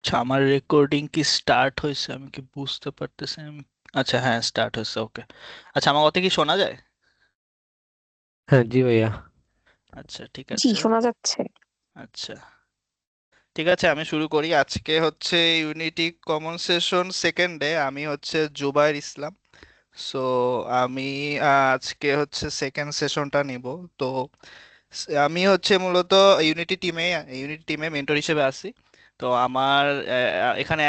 আচ্ছা, আমার রেকর্ডিং কি স্টার্ট হয়েছে? আমি কি বুঝতে পারতেছি? আচ্ছা, হ্যাঁ, স্টার্ট হয়েছে। ওকে। আচ্ছা, আমার কথা কি শোনা যায়? হ্যাঁ, জি ভাইয়া। আচ্ছা, ঠিক জি, আছে। শোনা যাচ্ছে। আচ্ছা, ঠিক আছে, আমি শুরু করি। আজকে হচ্ছে unity common session second day. আমি হচ্ছে জুবাইর ইসলাম। সো আমি আজকে হচ্ছে সেকেন্ড সেশনটা নিব। তো আমি হচ্ছে মূলত ইউনিটি টিমে মেন্টর হিসেবে আছি। তো আমার এখানে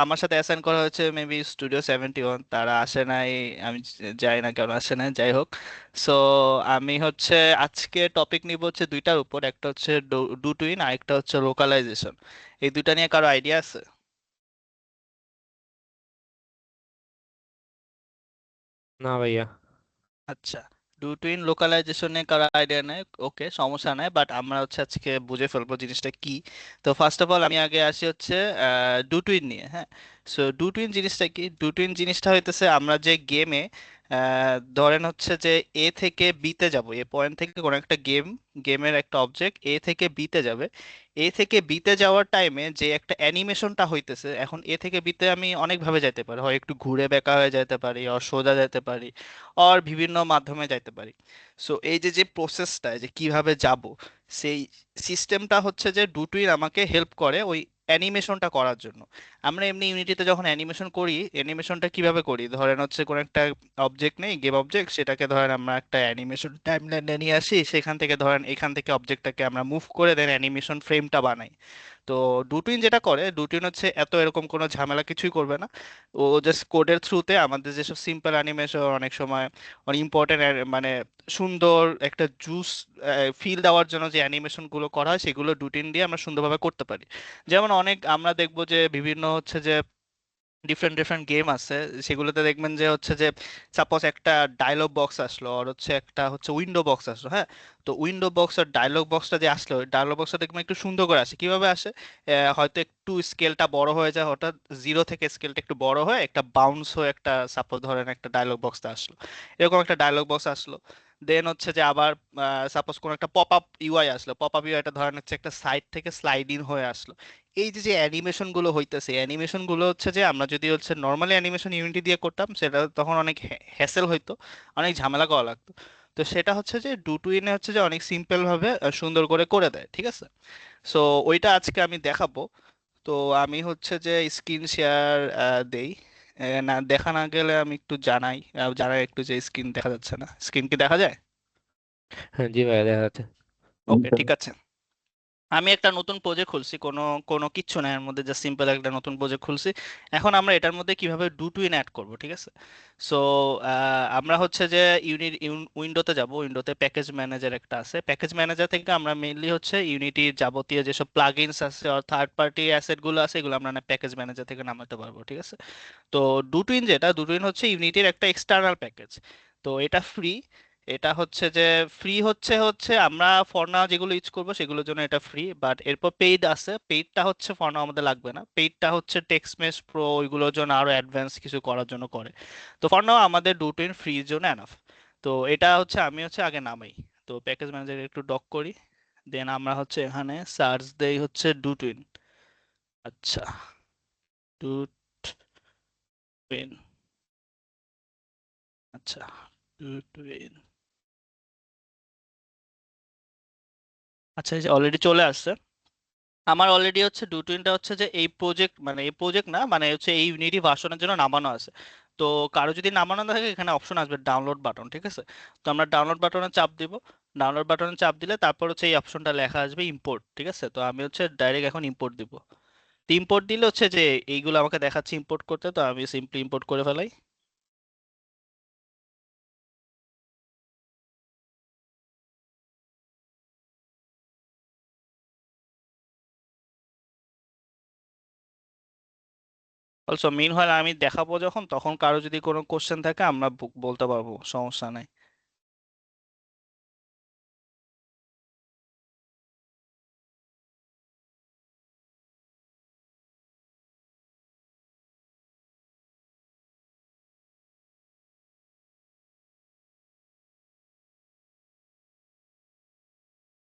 আমার সাথে অ্যাসাইন করা হয়েছে মেবি স্টুডিও 71, তারা আসে নাই। আমি যাই না কেন আসে নাই, যাই হোক। সো আমি হচ্ছে আজকে টপিক নিব হচ্ছে দুইটার উপর, একটা হচ্ছে ডু টুইন আর একটা হচ্ছে লোকালাইজেশন। এই দুইটা নিয়ে কারো আইডিয়া আছে? না ভাইয়া। আচ্ছা, ডু টুইন লোকালাইজেশনে কারো আইডিয়া নেই, ওকে, সমস্যা নাই, বাট আমরা হচ্ছে আজকে বুঝে ফেলবো জিনিসটা কি। তো ফার্স্ট অফ অল আমি আগে আসি হচ্ছে ডু টুইন নিয়ে। হ্যাঁ, সো ডু টুইন জিনিসটা কি? ডু টুইন জিনিসটা হইতেছে আমরা যে গেমে ধরেন হচ্ছে যে এ থেকে বিতে যাব, এ পয়েন্ট থেকে কোনো একটা গেমের একটা অবজেক্ট এ থেকে বিতে যাবে। এ থেকে বিতে যাওয়ার টাইমে যে একটা অ্যানিমেশনটা হইতেছে, এখন এ থেকে বিতে আমি অনেকভাবে যাইতে পারি, হয় একটু ঘুরে বেঁকা হয়ে যেতে পারি, আর সোজা যেতে পারি, আর বিভিন্ন মাধ্যমে যাইতে পারি। সো এই যে যে প্রসেসটা যে কিভাবে যাব, সেই সিস্টেমটা হচ্ছে যে ডুটুইন আমাকে হেল্প করে ওই অ্যানিমেশনটা করার জন্য। আমরা এমনি ইউনিটিতে যখন অ্যানিমেশন করি, অ্যানিমেশনটা কিভাবে করি? ধরেন হচ্ছে কোনো একটা অবজেক্ট নেই, গেম অবজেক্ট, সেটাকে ধরেন আমরা একটা অ্যানিমেশন টাইমলাইনে নিয়ে আসি, সেখান থেকে ধরেন এখান থেকে অবজেক্টটাকে আমরা মুভ করে দেন অ্যানিমেশন ফ্রেমটা বানাই। তো ডুটুইন যেটা করে, ডুটুইন হচ্ছে এত এরকম কোনো ঝামেলা কিছুই করবে না। ও জাস্ট কোডের থ্রুতে আমাদের যেসব সিম্পল অ্যানিমেশন, অনেক সময় অনেক ইম্পর্টেন্ট মানে সুন্দর একটা জুস ফিল দেওয়ার জন্য যে অ্যানিমেশন গুলো করা হয়, সেগুলো ডুটিন দিয়ে আমরা সুন্দরভাবে করতে পারি। যেমন অনেক আমরা দেখবো যে বিভিন্ন হচ্ছে যে ডিফারেন্ট ডিফারেন্ট গেম আছে, সেগুলোতে দেখবেন যে হচ্ছে যে সাপোজ একটা ডায়লগ বক্স আসলো, আর হচ্ছে একটা হচ্ছে উইন্ডো বক্স আসলো। হ্যাঁ, তো উইন্ডো বক্স আর ডায়লগ বক্সটা যে আসলো, ওই ডায়লগ বক্সটা দেখবেন একটু সুন্দর করে আসে। কিভাবে আসে? হয়তো একটু স্কেলটা বড় হয়ে যায়, হঠাৎ জিরো থেকে স্কেলটা একটু বড় হয়ে একটা বাউন্স হয়ে একটা, সাপোজ ধরেন একটা ডায়লগ বক্সটা আসলো, এরকম একটা ডায়লগ বক্স আসলো। দেন হচ্ছে যে আবার সাপোজ কোন একটা পপ আপ ইউআই আসলো, পপ আপ ইউআইটা ধরেন হচ্ছে একটা সাইড থেকে স্লাইড ইন হয়ে আসলো। এই যে যে অ্যানিমেশন গুলো হইতেছে, অ্যানিমেশন গুলো হচ্ছে যে আমরা যদি হচ্ছে নর্মালি অ্যানিমেশন ইউনিটি দিয়ে করতাম, সেটা তখন অনেক হ্যাসেল হইতো, অনেক ঝামেলা করা লাগতো। তো সেটা হচ্ছে যে ডুটুইনে হচ্ছে যে অনেক সিম্পল ভাবে সুন্দর করে করে দেয়, ঠিক আছে। সো ওইটা আজকে আমি দেখাবো। তো আমি হচ্ছে যে স্ক্রিন শেয়ার দেই। না, দেখা না গেলে আমি একটু জানাই একটু যে স্ক্রিন দেখা যাচ্ছে না। স্ক্রিন কি দেখা যায়? হ্যাঁ, জি ভাইয়া, দেখা যাচ্ছে। ওকে, ঠিক আছে। আমি একটা নতুন প্রজেক্ট খুলছি, কোনো কোনো কিচ্ছু না এর মধ্যে, জাস্ট সিম্পল একটা নতুন প্রজেক্ট খুলছি। এখন আমরা এটার মধ্যে কিভাবে ডু টু ইন অ্যাড করব, ঠিক আছে। সো আমরা হচ্ছে যে উইন্ডোতে যাব, উইন্ডোতে প্যাকেজ ম্যানেজার একটা আছে, প্যাকেজ ম্যানেজার থেকে আমরা মেইনলি হচ্ছে ইউনিটির যাবতীয় যেসব প্লাগইনস আছে আর থার্ড পার্টি অ্যাসেট গুলো আছে, এগুলো আমরা প্যাকেজ ম্যানেজার থেকে নামাতে পারবো, ঠিক আছে। তো ডুটুইন হচ্ছে ইউনিটির একটা এক্সটার্নাল প্যাকেজ। তো এটা ফ্রি। এটা হচ্ছে যে ফ্রি হচ্ছে হচ্ছে আমরা ফর নাও যেগুলো ইউজ করবো সেগুলোর জন্য এটা ফ্রি, বাট এরপর পেইড আছে। পেইডটা হচ্ছে ফর নাও আমাদের লাগবে না, পেইডটা হচ্ছে টেক্সট মেস প্রো ওইগুলোর জন্য আরো অ্যাডভান্স কিছু করার জন্য করে। তো ফর নাও আমাদের ডুটুইন ফ্রির জন্য এনাফ। তো এটা হচ্ছে আমি হচ্ছে আগে নামাই। তো প্যাকেজ ম্যানেজার একটু ডক করি, দেন আমরা হচ্ছে এখানে সার্চ দেই হচ্ছে ডুটুইন। আচ্ছা, ডুটুইন। আচ্ছা, ডুটুইন। আচ্ছা, এই যে অলরেডি চলে আসছে। আমার অলরেডি হচ্ছে ডুটুইনটা হচ্ছে যে এই প্রজেক্ট, মানে এই প্রজেক্ট না, মানে হচ্ছে এই ইউনিটি ভার্সনের জন্য নামানো আছে। তো কারো যদি নামানো না থাকে, এখানে অপশন আসবে ডাউনলোড বাটন, ঠিক আছে। তো আমরা ডাউনলোড বাটনে চাপ দিব। ডাউনলোড বাটনে চাপ দিলে তারপর হচ্ছে এই অপশনটা লেখা আসবে ইম্পোর্ট, ঠিক আছে। তো আমি হচ্ছে ডাইরেক্ট এখন ইম্পোর্ট দিব। তো ইম্পোর্ট দিলে হচ্ছে যে এইগুলো আমাকে দেখাচ্ছে ইম্পোর্ট করতে, তো আমি সিম্পলি ইম্পোর্ট করে ফেলাই। অলসো মিন হয় আমি দেখাবো যখন, তখন কারো যদি কোনো কোশ্চেন থাকে আমরা বলতে পারবো, সমস্যা নাই।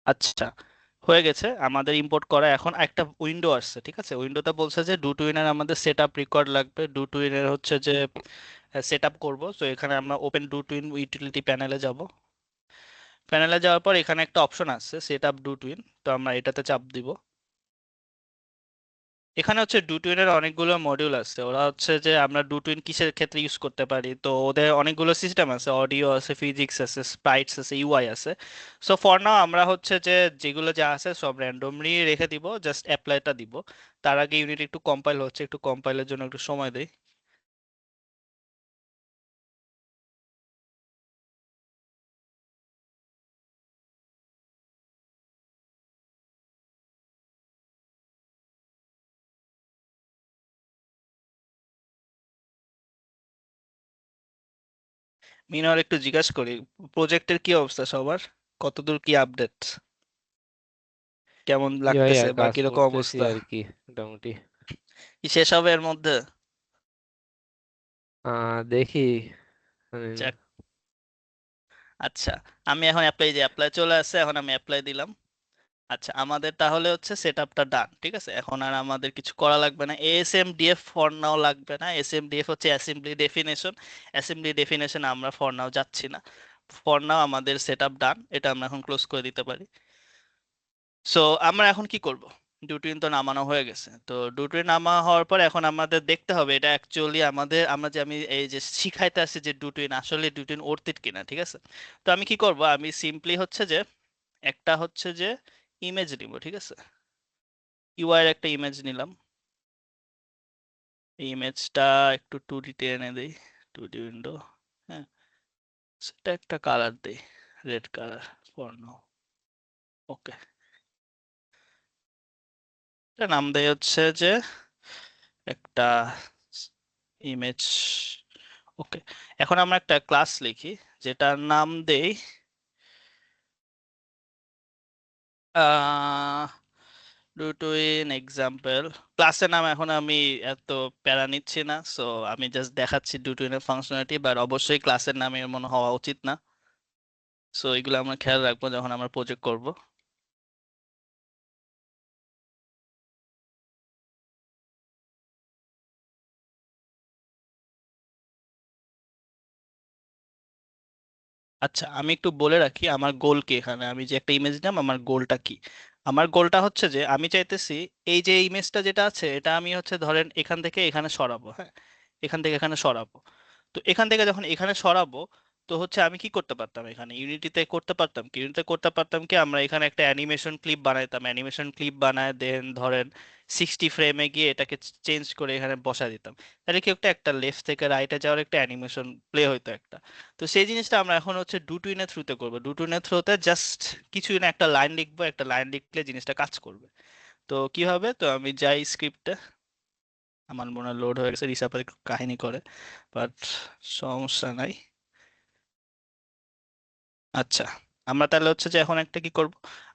আচ্ছা, হয়ে গেছে আমাদের ইম্পোর্ট করা। এখন একটা উইন্ডো আসছে, ঠিক আছে? উইন্ডোতে বলছে যে ডু টু উইনের আমাদের সেট আপ রেকর্ড লাগবে, ডু টু উইনের হচ্ছে যে সেট আপ করবো। তো এখানে আমরা open do to win utility প্যানেলে যাব। প্যানেলে যাওয়ার পর এখানে একটা অপশন আছে set up do to win, তো আমরা এটাতে চাপ দিব। এখানে হচ্ছে ডুটুইনের অনেকগুলো মডিউল আছে। ওরা হচ্ছে যে আমরা ডুটুইন কিসের ক্ষেত্রে ইউজ করতে পারি, তো ওদের অনেকগুলো সিস্টেম আছে, অডিও আছে, ফিজিক্স আছে, স্প্রাইটস আছে, ইউআই আছে। সো ফর নাও আমরা হচ্ছে যে যেগুলো যা আছে সব র্যান্ডমলি রেখে দিব, জাস্ট অ্যাপ্লাইটা দিব। তার আগে ইউনিট একটু কম্পাইল হচ্ছে, একটু কম্পাইলের জন্য একটু সময় দেই। মিনার একটু জিজ্ঞাসা করি, প্রজেক্টের কি অবস্থা সবার, কতদূর কি আপডেট, কেমন জি ভাইয়া, লাগতেছে বা কাজ কিরকম করতেছি অবস্থা? আর কি, মোটামুটি। কি শেষ হবে এর মধ্যে? দেখি, জানি না। যাক, আচ্ছা। আমি এখন অ্যাপ্লাই, যে অ্যাপ্লাই চলে আসছে, এখন আমি অ্যাপ্লাই দিলাম। আচ্ছা, আমাদের তাহলে হচ্ছে সেট আপটা ডান, ঠিক আছে? এখন আর আমাদের কিছু করা লাগবে না, এএসএমডিএফ ফর নাও লাগবে না। এসএমডিএফ হচ্ছে অ্যাসেম্বলি ডেফিনেশন, অ্যাসেম্বলি ডেফিনেশন আমরা ফর নাও যাচ্ছি না। ফর নাও আমাদের সেট আপ ডান, এটা আমরা এখন ক্লোজ করে দিতে পারি। সো আমরা এখন কি করব? ডুটুইন তো নামানো হয়ে গেছে, তো ডুটুইন নামা হওয়ার পর এখন আমাদের দেখতে হবে এটা অ্যাকচুয়ালি আমাদের, আমরা যে আমি এই যে শিখাইতে আসছি যে ডুটুইন আসলে ডুটুইন অর্থিত কিনা, ঠিক আছে? তো আমি কি করব, আমি সিম্পলি হচ্ছে যে একটা হচ্ছে যে ইমেজ নিব, ঠিক আছে? ইউআই এর একটা ইমেজ নিলাম। এই ইমেজটা একটু টু ডিতে এনে দেই, টু ডি উইন্ডো। হ্যাঁ, সেটা একটা কালার দেই, রেড কালার ফর নাও। ওকে, এটা নাম দেই হচ্ছে যে একটা ইমেজ। ওকে, এখন আমরা একটা ক্লাস লিখি যেটার নাম দেই আহ ডুটুইন এক্সাম্পল। ক্লাসের নাম এখন আমি এত প্যারা নিচ্ছি না, সো আমি জাস্ট দেখাচ্ছি ডুটুইনের ফাংশনালিটি, বাট অবশ্যই ক্লাসের নামে মনে হওয়া উচিত না। সো এগুলো আমরা খেয়াল রাখবো যখন আমরা প্রজেক্ট করব। আচ্ছা, আমি একটু বলে রাখি আমার গোল কি। এখানে আমি যে একটা ইমেজ নিলাম, আমার গোলটা কি? আমার গোলটা হচ্ছে যে আমি চাইতেছি এই যে ইমেজটা যেটা আছে এটা আমি হচ্ছে ধরেন এখান থেকে এখানে সরাবো, হ্যাঁ, এখান থেকে এখানে সরাবো। তো এখান থেকে যখন এখানে সরাবো, তো হচ্ছে আমি কি করতে পারতাম, এখানে ইউনিটিতে করতে পারতাম কি, ইউনিটিতে করতে পারতাম কি, আমরা এখানে একটা অ্যানিমেশন ক্লিপ বানাইতাম, অ্যানিমেশন ক্লিপ বানায় দেন ধরেন 60 ফ্রেমে গিয়ে এটাকে চেঞ্জ করে এখানে বসা দিতাম। তাহলে কি একটা একটা লেফট থেকে রাইটে যাওয়ার একটা অ্যানিমেশন প্লে হইতো একটা। তো সেই জিনিসটা আমরা এখন হচ্ছে ডুটুইনের থ্রুতে করবো। ডুটুইনের থ্রুতে জাস্ট কিছুই না, একটা লাইন লিখবো, একটা লাইন লিখলে জিনিসটা কাজ করবে। তো কি হবে, তো আমি যাই স্ক্রিপ্টে, আমার মনে হয় লোড হয়ে গেছে, রিসাপের কাহিনী করে, বাট সমস্যা নাই। আচ্ছা, আমরা তাহলে হচ্ছে যে এখন একটা কি করব,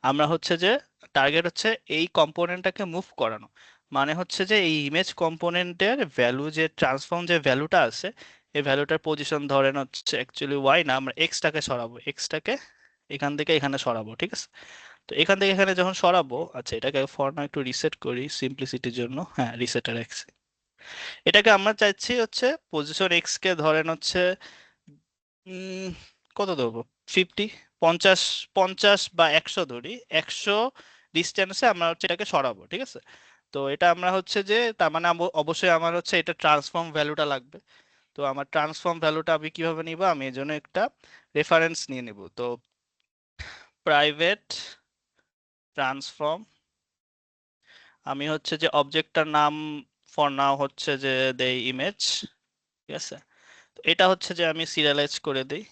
আমরা হচ্ছে যে টার্গেট হচ্ছে এই কম্পোনেন্টটাকে মুভ করানো। মানে হচ্ছে যে এই ইমেজ কম্পোনেন্টের ভ্যালু, যে ট্রান্সফর্ম যে ভ্যালুটা আছে, এই ভ্যালুটার পজিশন ধরেন হচ্ছে অ্যাকচুয়ালি ওয়াই না, আমরা এক্সটাকে সরাবো, এক্সটাকে এখান থেকে এখানে সরাবো, ঠিক আছে? তো এখান থেকে এখানে যখন সরাবো, আচ্ছা এটাকে ফর নাও একটু রিসেট করি সিম্পলিসিটির জন্য, হ্যাঁ রিসেটার এক্স। এটাকে আমরা চাইছি হচ্ছে পজিশন এক্স কে ধরেন হচ্ছে উম, কত দেবো, 50, 50, 50 বা 100 ধরি, 100 ডিস্টেন্সে আমরা হচ্ছে এটাকে সরাবো, ঠিক আছে? তো এটা আমরা হচ্ছে যে তার মানে অবশ্যই আমার হচ্ছে এটা ট্রান্সফর্ম ভ্যালুটা লাগবে। তো আমার ট্রান্সফর্ম ভ্যালুটা আমি কিভাবে নিব, আমি এর জন্য একটা রেফারেন্স নিয়ে নিব। তো প্রাইভেট ট্রান্সফর্ম, আমি হচ্ছে যে অবজেক্টটার নাম ফর নাও হচ্ছে যে দেই ইমেজ, ঠিক আছে? তো এটা হচ্ছে যে আমি সিরিয়ালাইজ করে দিই।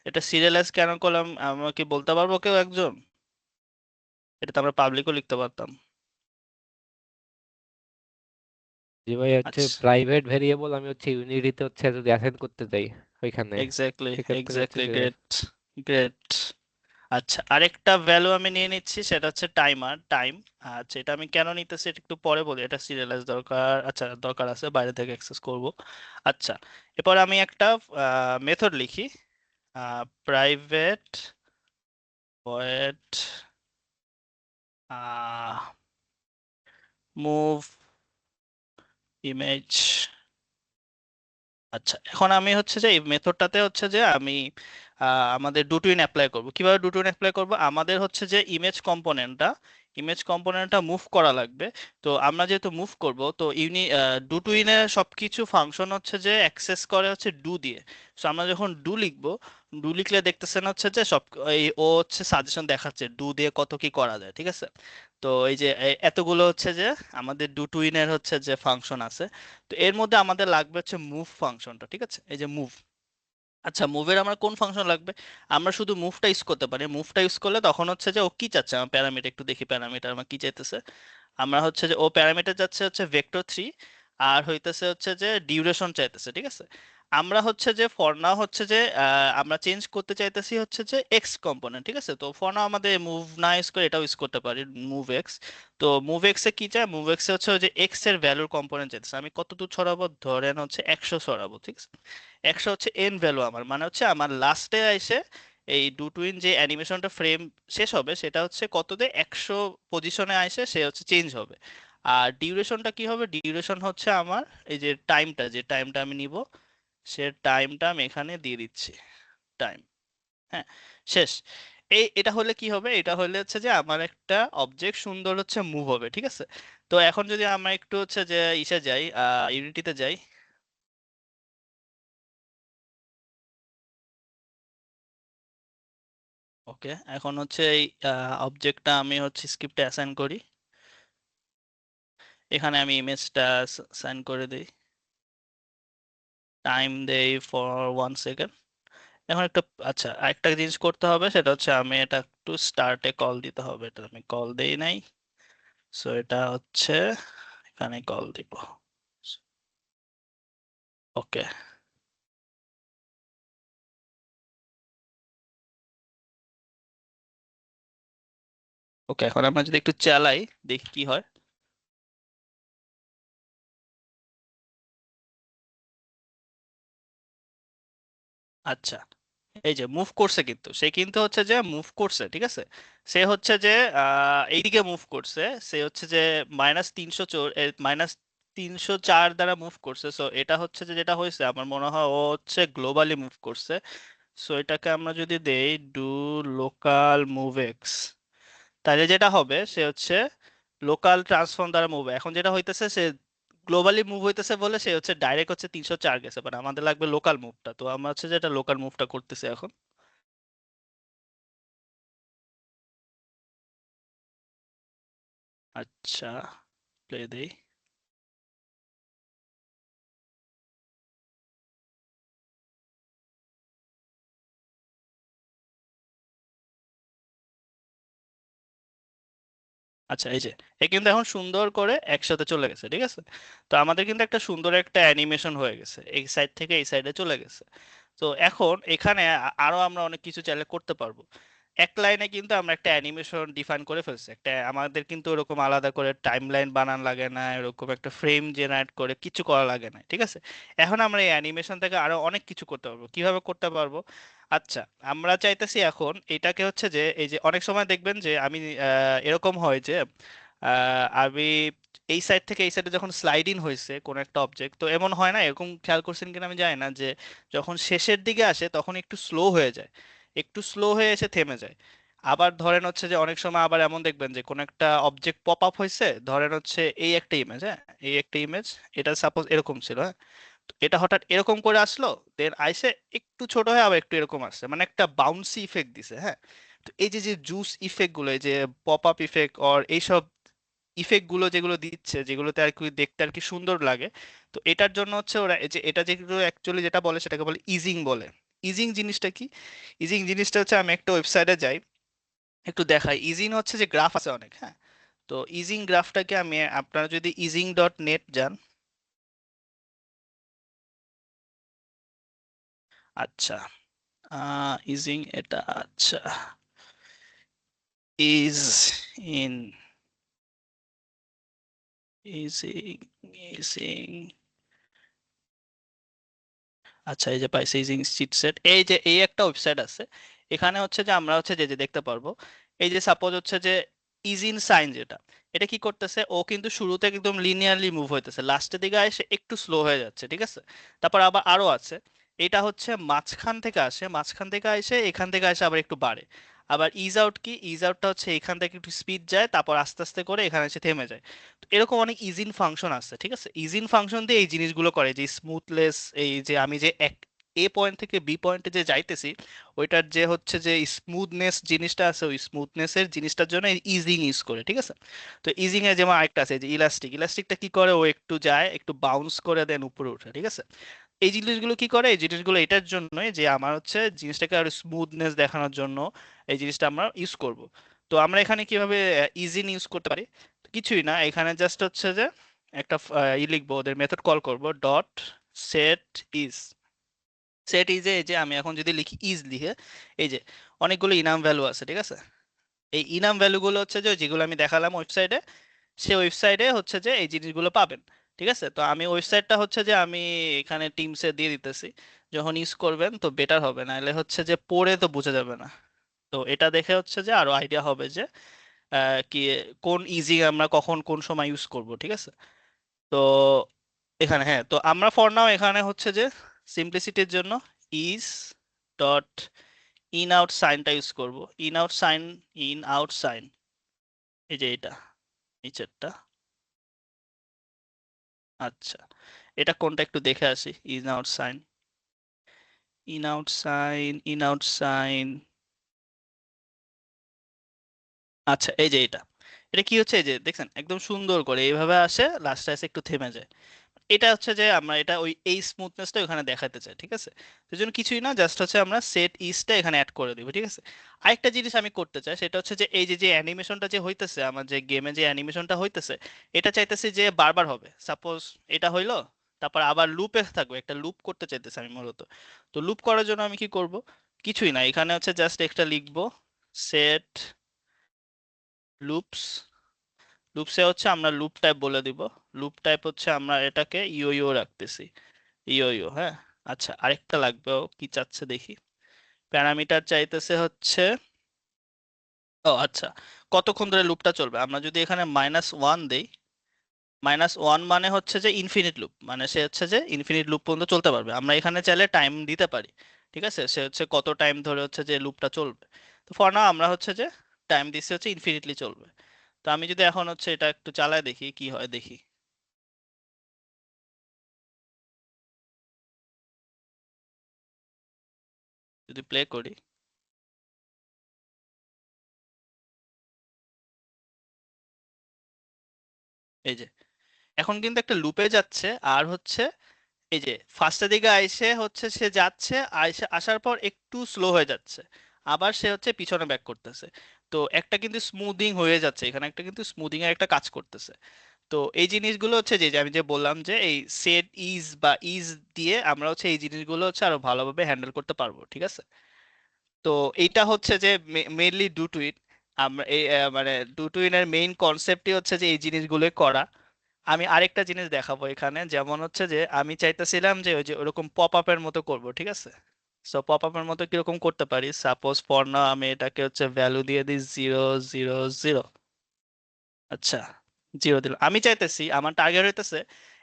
এটা সিরিয়ালাইজ কেন করলাম আমাকে বলতে পারবো কেউ একজন? এটা তো আমরা পাবলিকও লিখতে পারতাম। জি ভাই, হচ্ছে আচ্ছা, প্রাইভেট ভেরিয়েবল আমি হচ্ছে ইউনিটিতে হচ্ছে যদি অ্যাসাইন করতে চাই ওইখানে, এক্স্যাক্টলি, সেক্ষেত্রে হচ্ছে এক্স্যাক্টলি, যে গ্রেট, গ্রেট। আচ্ছা, আরেকটা ভ্যালু আমি নিয়ে নিচ্ছি, সেটা হচ্ছে টাইমার, টাইম। আচ্ছা, এটা আমি কেন নিতেছি এটা একটু পরে বলি, এটা সিরিয়ালাইজ দরকার, আচ্ছা দরকার আছে, বাইরে থেকে অ্যাক্সেস করব। আচ্ছা, এরপর আমি একটা মেথড লিখি, প্রাইভেট ভয়েড মুভ ইমেজ। আচ্ছা, এখন আমি হচ্ছে যে এই মেথডটাতে হচ্ছে যে আমি আমাদের ডুটুইন অ্যাপ্লাই করব। কিভাবে ডুটুইন অ্যাপ্লাই করব? আমাদের হচ্ছে যে ইমেজ কম্পোনেন্টটা মুভ করা লাগবে। তো আমরা যেহেতু মুভ করব, তো ডুটুইনের সবকিছু ফাংশন হচ্ছে যে অ্যাক্সেস করে হচ্ছে ডু দিয়ে। তো আমরা যখন ডু লিখব, ডু লিখলে দেখতেছেন হচ্ছে যে ও হচ্ছে সাজেশন দেখাচ্ছে ডু দিয়ে কত কি করা যায়, ঠিক আছে? তো এই যে এতগুলো হচ্ছে যে আমাদের ডুটুইনের হচ্ছে যে ফাংশন আছে। তো এর মধ্যে আমাদের লাগবে হচ্ছে মুভ ফাংশনটা, ঠিক আছে? এই যে মুভ। আচ্ছা, মুভের আমার কোন ফাংশন লাগবে? আমরা শুধু মুভটা ইউজ করতে পারি। মুভটা ইউজ করলে তখন হচ্ছে যে ও কি চাচ্ছে, আমার প্যারামিটার একটু দেখি, প্যারামিটার আমার কি চাইতেছে। আমরা হচ্ছে যে ও প্যারামিটার যাচ্ছে হচ্ছে ভেক্টর 3, আর হইতেছে হচ্ছে যে ডিউরেশন চাইতেছে, ঠিক আছে? আমরা হচ্ছে যে ফর নাও হচ্ছে যে আমরা চেঞ্জ করতে চাইতেছি হচ্ছে যে এক্স কম্পোনেন্ট, ঠিক আছে? তো ফর নাও আমাদের মুভ না ইউজ করে এটাও ইউজ করতে পারি, মুভ এক্স। তো মুভ এক্স এ কি চাই? মুভ এক্স এ হচ্ছে ওই যে এক্স এর ভ্যালুর কম্পোনেন্ট চাইতেছে। আমি কত দূর ছড়াবো? ধরেন হচ্ছে 100 ছড়াবো, ঠিক আছে? 100 হচ্ছে এন ভ্যালু আমার, মানে হচ্ছে আমার লাস্টে এসে এই ডুটুইন যে অ্যানিমেশনটা ফ্রেম শেষ হবে সেটা হচ্ছে কততে 100 পজিশনে আসে সে হচ্ছে চেঞ্জ হবে। আর ডিউরেশনটা কি হবে? ডিউরেশন হচ্ছে আমার এই যে টাইমটা আমি নিব, সে টাইমটা আমি এখানে দিয়ে দিচ্ছি, টাইম। হ্যাঁ, শেষ। এটা হলে কি হবে? এটা হলে হচ্ছে যে আমার একটা অবজেক্ট সুন্দর হচ্ছে মুভ হবে, ঠিক আছে? তো এখন যদি আমরা একটু হচ্ছে যে ইসে যাই, ইউনিটিতে যাই। ওকে, এখন হচ্ছে এই অবজেক্টটা আমি হচ্ছে স্ক্রিপ্টে অ্যাসাইন করি। এখানে আমি ইমেজটা সাইন করে দিই, টাইম দেই ফর 1 সেকেন্ড। এখন একটা, আচ্ছা, আরেকটা জিনিস করতে হবে, সেটা হচ্ছে আমি এটা একটু স্টার্টে কল দিতে হবে। এটা আমি কল দেই নাই, সো এটা হচ্ছে এখানে কল দিব। ওকে। ওকে, এখন আমরা যদি একটু চালাই, দেখি কি হয়। আচ্ছা, এই যে মুভ করছে, কিন্তু সে কিন্তু হচ্ছে যে মুভ করছে, ঠিক আছে? সে হচ্ছে যে এইদিকে মুভ করছে। সে হচ্ছে যে -304 দ্বারা মুভ করছে। সো এটা হচ্ছে যে যেটা হয়েছে আমার মনে হয় ও হচ্ছে গ্লোবালি মুভ করছে। সো এটাকে আমরা যদি দেই ডু লোকাল মুভ এক্স, তাহলে যেটা হবে সে হচ্ছে লোকাল ট্রান্সফর্ম দ্বারা মুভ। এখন যেটা হইতেছে, সে গ্লোবালি মুভ হইতেছে বলে সে হচ্ছে ডাইরেক্ট হচ্ছে 304 গেছে, বাট আমাদের লাগবে লোকাল মুভটা। তো আমরা হচ্ছে যেটা লোকাল মুভটা করতেছি এখন। আচ্ছা, প্লে দেই। আচ্ছা, এই যে এ কিন্তু এখন সুন্দর করে একসাথে চলে গেছে, ঠিক আছে? তো আমাদের কিন্তু একটা সুন্দর একটা অ্যানিমেশন হয়ে গেছে, এই সাইড থেকে এই সাইডে চলে গেছে। তো এখন এখানে আরো আমরা অনেক কিছু চাইলে করতে পারবো। এক লাইনে কিন্তু আমরা একটা অ্যানিমেশন ডিফাইন করে ফেলছি। একটা আমাদের কিন্তু ওরকম আলাদা করে টাইম লাইন বানান লাগে না, এরকম একটা ফ্রেম জেনারেট করে কিছু করা লাগে না, ঠিক আছে? এখন আমরা এই অ্যানিমেশন থেকে আরো অনেক কিছু করতে পারবো। কিভাবে করতে পারবো? আচ্ছা, আমরা চাইতেছি এখন এটাকে হচ্ছে যে এই যে অনেক সময় দেখবেন যে আমি এরকম হয় যে আমি এই সাইড থেকে এই সাইডে যখন স্লাইড ইন হয়েছে কোন একটা অবজেক্ট, তো এমন হয় না, এরকম খেয়াল করছেন কিনা আমি জানি না, যে যখন শেষের দিকে আসে তখন একটু স্লো হয়ে যায়, একটু স্লো হয়ে এসে থেমে যায়। আবার ধরেন হচ্ছে যে অনেক সময় আবার এমন দেখবেন যে কোন একটা অবজেক্ট পপ আপ হয়েছে, ধরেন হচ্ছে এই একটা ইমেজ, হ্যাঁ, এই একটা ইমেজ, এটা সাপোজ এরকম ছিল, হ্যাঁ, তো এটা হঠাৎ এরকম করে আসলো, দেন আইসে একটু ছোট হয়ে আবার একটু এরকম আসছে, মানে একটা বাউন্সি ইফেক্ট দিছে, হ্যাঁ। তো এই যে যে জুস ইফেক্ট গুলো, এই যে পপ আপ ইফেক্ট অর এইসব ইফেক্ট গুলো যেগুলো দিচ্ছে, যেগুলোতে আর কি দেখতে আর কি সুন্দর লাগে, তো এটার জন্য হচ্ছে ওরা এই যে এটা যেগুলো অ্যাকচুয়ালি যেটা বলে সেটাকে বলে ইজিং বলে। ইজিং জিনিসটা কি? ইজিং জিনিসটা হচ্ছে, আমি একটা ওয়েবসাইটে যাই, একটু দেখাই। ইজিং হচ্ছে যে গ্রাফ আছে অনেক, হ্যাঁ। তো ইজিং গ্রাফটাকে আমি, আপনারা যদি ইজিং.নেট যান। আচ্ছা, ইজিং এটা, আচ্ছা, ইজ ইন, ইজিং, ইজিং, আচ্ছা, এই যে পাইছি ইজিং চিটসেট, এই যে এই একটা ওয়েবসাইট আছে। এখানে হচ্ছে যে আমরা হচ্ছে যে যে দেখতে পারবো, এই যে সাপোজ হচ্ছে যে ইজ ইন সাইন যেটা, এটা কি করতেছে, ও কিন্তু শুরুতে একদম লিনিয়ারলি মুভ হইতেছে, লাস্টের দিকে এসে একটু স্লো হয়ে যাচ্ছে, ঠিক আছে। তারপর আবার আরো আছে, এটা হচ্ছে মাঝখান থেকে আসে, মাঝখান থেকে এসে এখান থেকে আসে আবার একটু বাড়ে। আবার ইজ আউট কি, ইজ আউটটা হচ্ছে এখান থেকে একটু স্পিড যায়, তারপর আস্তে আস্তে করে এখানে এসে থেমে যায়। তো এরকম অনেক ইজ ইন ফাংশন আছে, ঠিক আছে। ইজ ইন ফাংশন দিয়ে এই জিনিসগুলো করে, যে স্মুথলেস, এই যে আমি যে এক এ পয়েন্ট থেকে বি পয়েন্টে যে যাইতেছি, ওইটার যে হচ্ছে যে স্মুথনেস জিনিসটা আছে, ওই স্মুথনেসের জিনিসটার জন্য ইজিং ইউজ করে, ঠিক আছে। তো ইজিং এ যেমন আরেকটা আছে যে ইলাস্টিক, ইলাস্টিকটা কি করে, ও একটু যায় একটু বাউন্স করে দেন উপরে উঠে, ঠিক আছে। এই জিনিসগুলো কি করে, এই জিনিসগুলো এটার জন্যই যে আমার হচ্ছে জিনিসটাকে আরো স্মুথনেস দেখানোর জন্য এই জিনিসটা আমরা ইউজ করব। তো আমরা এখানে কিভাবে ইজিন ইউজ করতে পারি, কিছুই না, এখানে জাস্ট হচ্ছে যে একটা ই লিখবো, ওদের মেথড কল করব, dot set is. Set is a, এই যে আমি এখন যদি লিখি ইজ লিখে, এই যে অনেকগুলো ইনাম ভ্যালু আছে, ঠিক আছে। এই ইনাম ভ্যালুগুলো হচ্ছে যে যেগুলো আমি দেখালাম ওয়েবসাইটে, সে ওয়েবসাইটে হচ্ছে যে এই জিনিসগুলো পাবেন, ঠিক আছে। তো আমি ওয়েবসাইটটা হচ্ছে যে আমি এখানে টিমসে দিয়ে দিতেছি, যখন ইউজ করবেন তো বেটার হবে, নাহলে হচ্ছে যে পড়ে তো বোঝা যাবে না। তো এটা দেখে হচ্ছে যে আরো আইডিয়া হবে যে কি কোন ইজি আমরা কখন কোন সময় ইউজ করব, ঠিক আছে। তো এখানে হ্যাঁ, তো আমরা ফর নাও এখানে হচ্ছে যে সিম্পলিসিটির জন্য ইজ ডট ইন আউট সাইনটা ইউজ করব। In out sign, in out sign, এই যে এটা নিচেরটা। আচ্ছা, এটা কোনটা একটু দেখে আসি, in out sign, in out sign, in out sine. আচ্ছা, এই যে এটা, এটা কি হচ্ছে, এই যে দেখছেন একদম সুন্দর করে এইভাবে আসে, লাস্টে এসে একটু থেমে যায়। এটা হচ্ছে যে আমরা এটা ওই এই স্মুথনেসটা ওখানে দেখাতে চাই, ঠিক আছে। তো জন্য কিছুই না, জাস্ট হচ্ছে আমরা সেট ইজটা এখানে অ্যাড করে দিব, ঠিক আছে। আরেকটা জিনিস আমি করতে চাই, সেটা হচ্ছে যে এই যে যে অ্যানিমেশনটা যে হইতেছে, আমার যে গেমে যে অ্যানিমেশনটা হইতেছে, এটা চাইতেছি যে বারবার হবে। সাপোজ এটা হইলো, তারপর আবার লুপে থাকবে, একটা লুপ করতে চাইতেছি আমি মূলত। তো লুপ করার জন্য আমি কি করব, কিছুই না, এখানে হচ্ছে জাস্ট একটা লিখবো, সেট লুপস। লুপসে হচ্ছে আমরা লুপ টাইপ বলে দিব, লুপ টাইপ হচ্ছে আমরা এটাকে ইও ইও রাখতেছি, ইও ইও, হ্যাঁ। আচ্ছা, আরেকটা লাগবে, ও কি চাচ্ছে দেখি, প্যারামিটার চাইতেছে হচ্ছে, ও আচ্ছা, কতক্ষণ ধরে লুপটা চলবে। আমরা যদি এখানে -1 দেই, -1 মানে হচ্ছে যে ইনফিনিট লুপ, মানে সে হচ্ছে যে ইনফিনিট লুপ পর্যন্ত চলতে পারবে। আমরা এখানে চাইলে টাইম দিতে পারি, ঠিক আছে, সে হচ্ছে কত টাইম ধরে হচ্ছে যে লুপটা চলবে। তো ফর নাও আমরা হচ্ছে যে টাইম দিচ্ছি হচ্ছে ইনফিনিটলি চলবে। তো আমি যদি এখন হচ্ছে এটা একটু চালায় দেখি কি হয়, দেখি যদি প্লে করি, এই যে এখন কিন্তু একটা লুপে যাচ্ছে, আর হচ্ছে এই যে ফার্স্টের দিকে আইসে হচ্ছে সে যাচ্ছে, আইসে আসার পর একটু স্লো হয়ে যাচ্ছে, আবার সে হচ্ছে পিছনে ব্যাক করতেছে। তো একটা কিন্তু স্মুদিং হয়ে যাচ্ছে, এখানে একটা কিন্তু স্মুদিং এর একটা কাজ করতেছে। তো এই জিনিসগুলো হচ্ছে যে যে আমি যে বললাম যে এই সেট ইজ বা ইজ দিয়ে আমরা হচ্ছে এই জিনিসগুলো হচ্ছে আরো ভালোভাবে হ্যান্ডেল করতে পারবো, ঠিক আছে। তো এইটা হচ্ছে যে মেইনলি ডুটুইন, আমরা এই মানে ডুটুইনের মেইন কনসেপ্টই হচ্ছে যে এই জিনিসগুলো করা। আমি আরেকটা জিনিস দেখাবো এখানে, যেমন হচ্ছে যে আমি চাইতেছিলাম যে ওই যে ওরকম পপ আপের মতো করব, ঠিক আছে। সো পপ আপের মতো কিরকম করতে পারি, সাপোজ ফর নাও আমি এটাকে হচ্ছে ভ্যালু দিয়ে দিই 0 0 0। আচ্ছা, 0 দিলাম। আমি চাইতেছি আমার টার্গেট হইতেছে,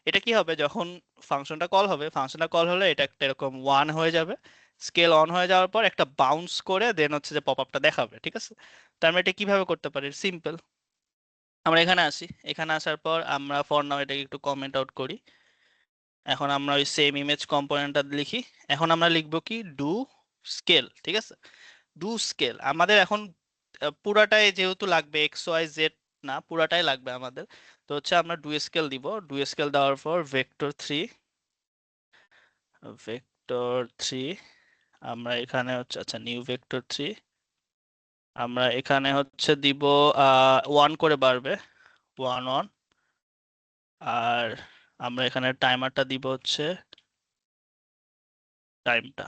এটা কি হবে যখন ফাংশনটা কল হবে, ফাংশনটা কল হলে এটা একটা এরকম 1 হয়ে যাবে, স্কেল অন হয়ে যাওয়ার পর একটা বাউন্স করে দেন হচ্ছে যে পপ আপটা দেখাবে, ঠিক আছে। তার মানে এটা কিভাবে করতে পারি, সিম্পল, আমরা এখানে আসি, এখানে আসার পর আমরা ফর নাও এটাকে একটু কমেন্ট আউট করি। এখন আমরা ওই সেম ইমেজ কম্পোনেন্টটা লিখি। এখন আমরা লিখবো কি, ডু স্কেল, ঠিক আছে। ডু স্কেল আমাদের এখন পুরাটাই যেহেতু লাগবে, এক্স ওয়াই জেড না, পুরাটাই লাগবে আমাদের। তো হচ্ছে আমরা ডু স্কেল দিব, ডু স্কেল দেওয়ার পর ভেক্টর 3, ভেক্টর 3 আমরা এখানে হচ্ছে, আচ্ছা নিউ ভেক্টর 3, আমরা এখানে হচ্ছে দিব 1 করে বাড়বে, 1 1। আর আমরা এখানে টাইমারটা দিব হচ্ছে টাইমটা।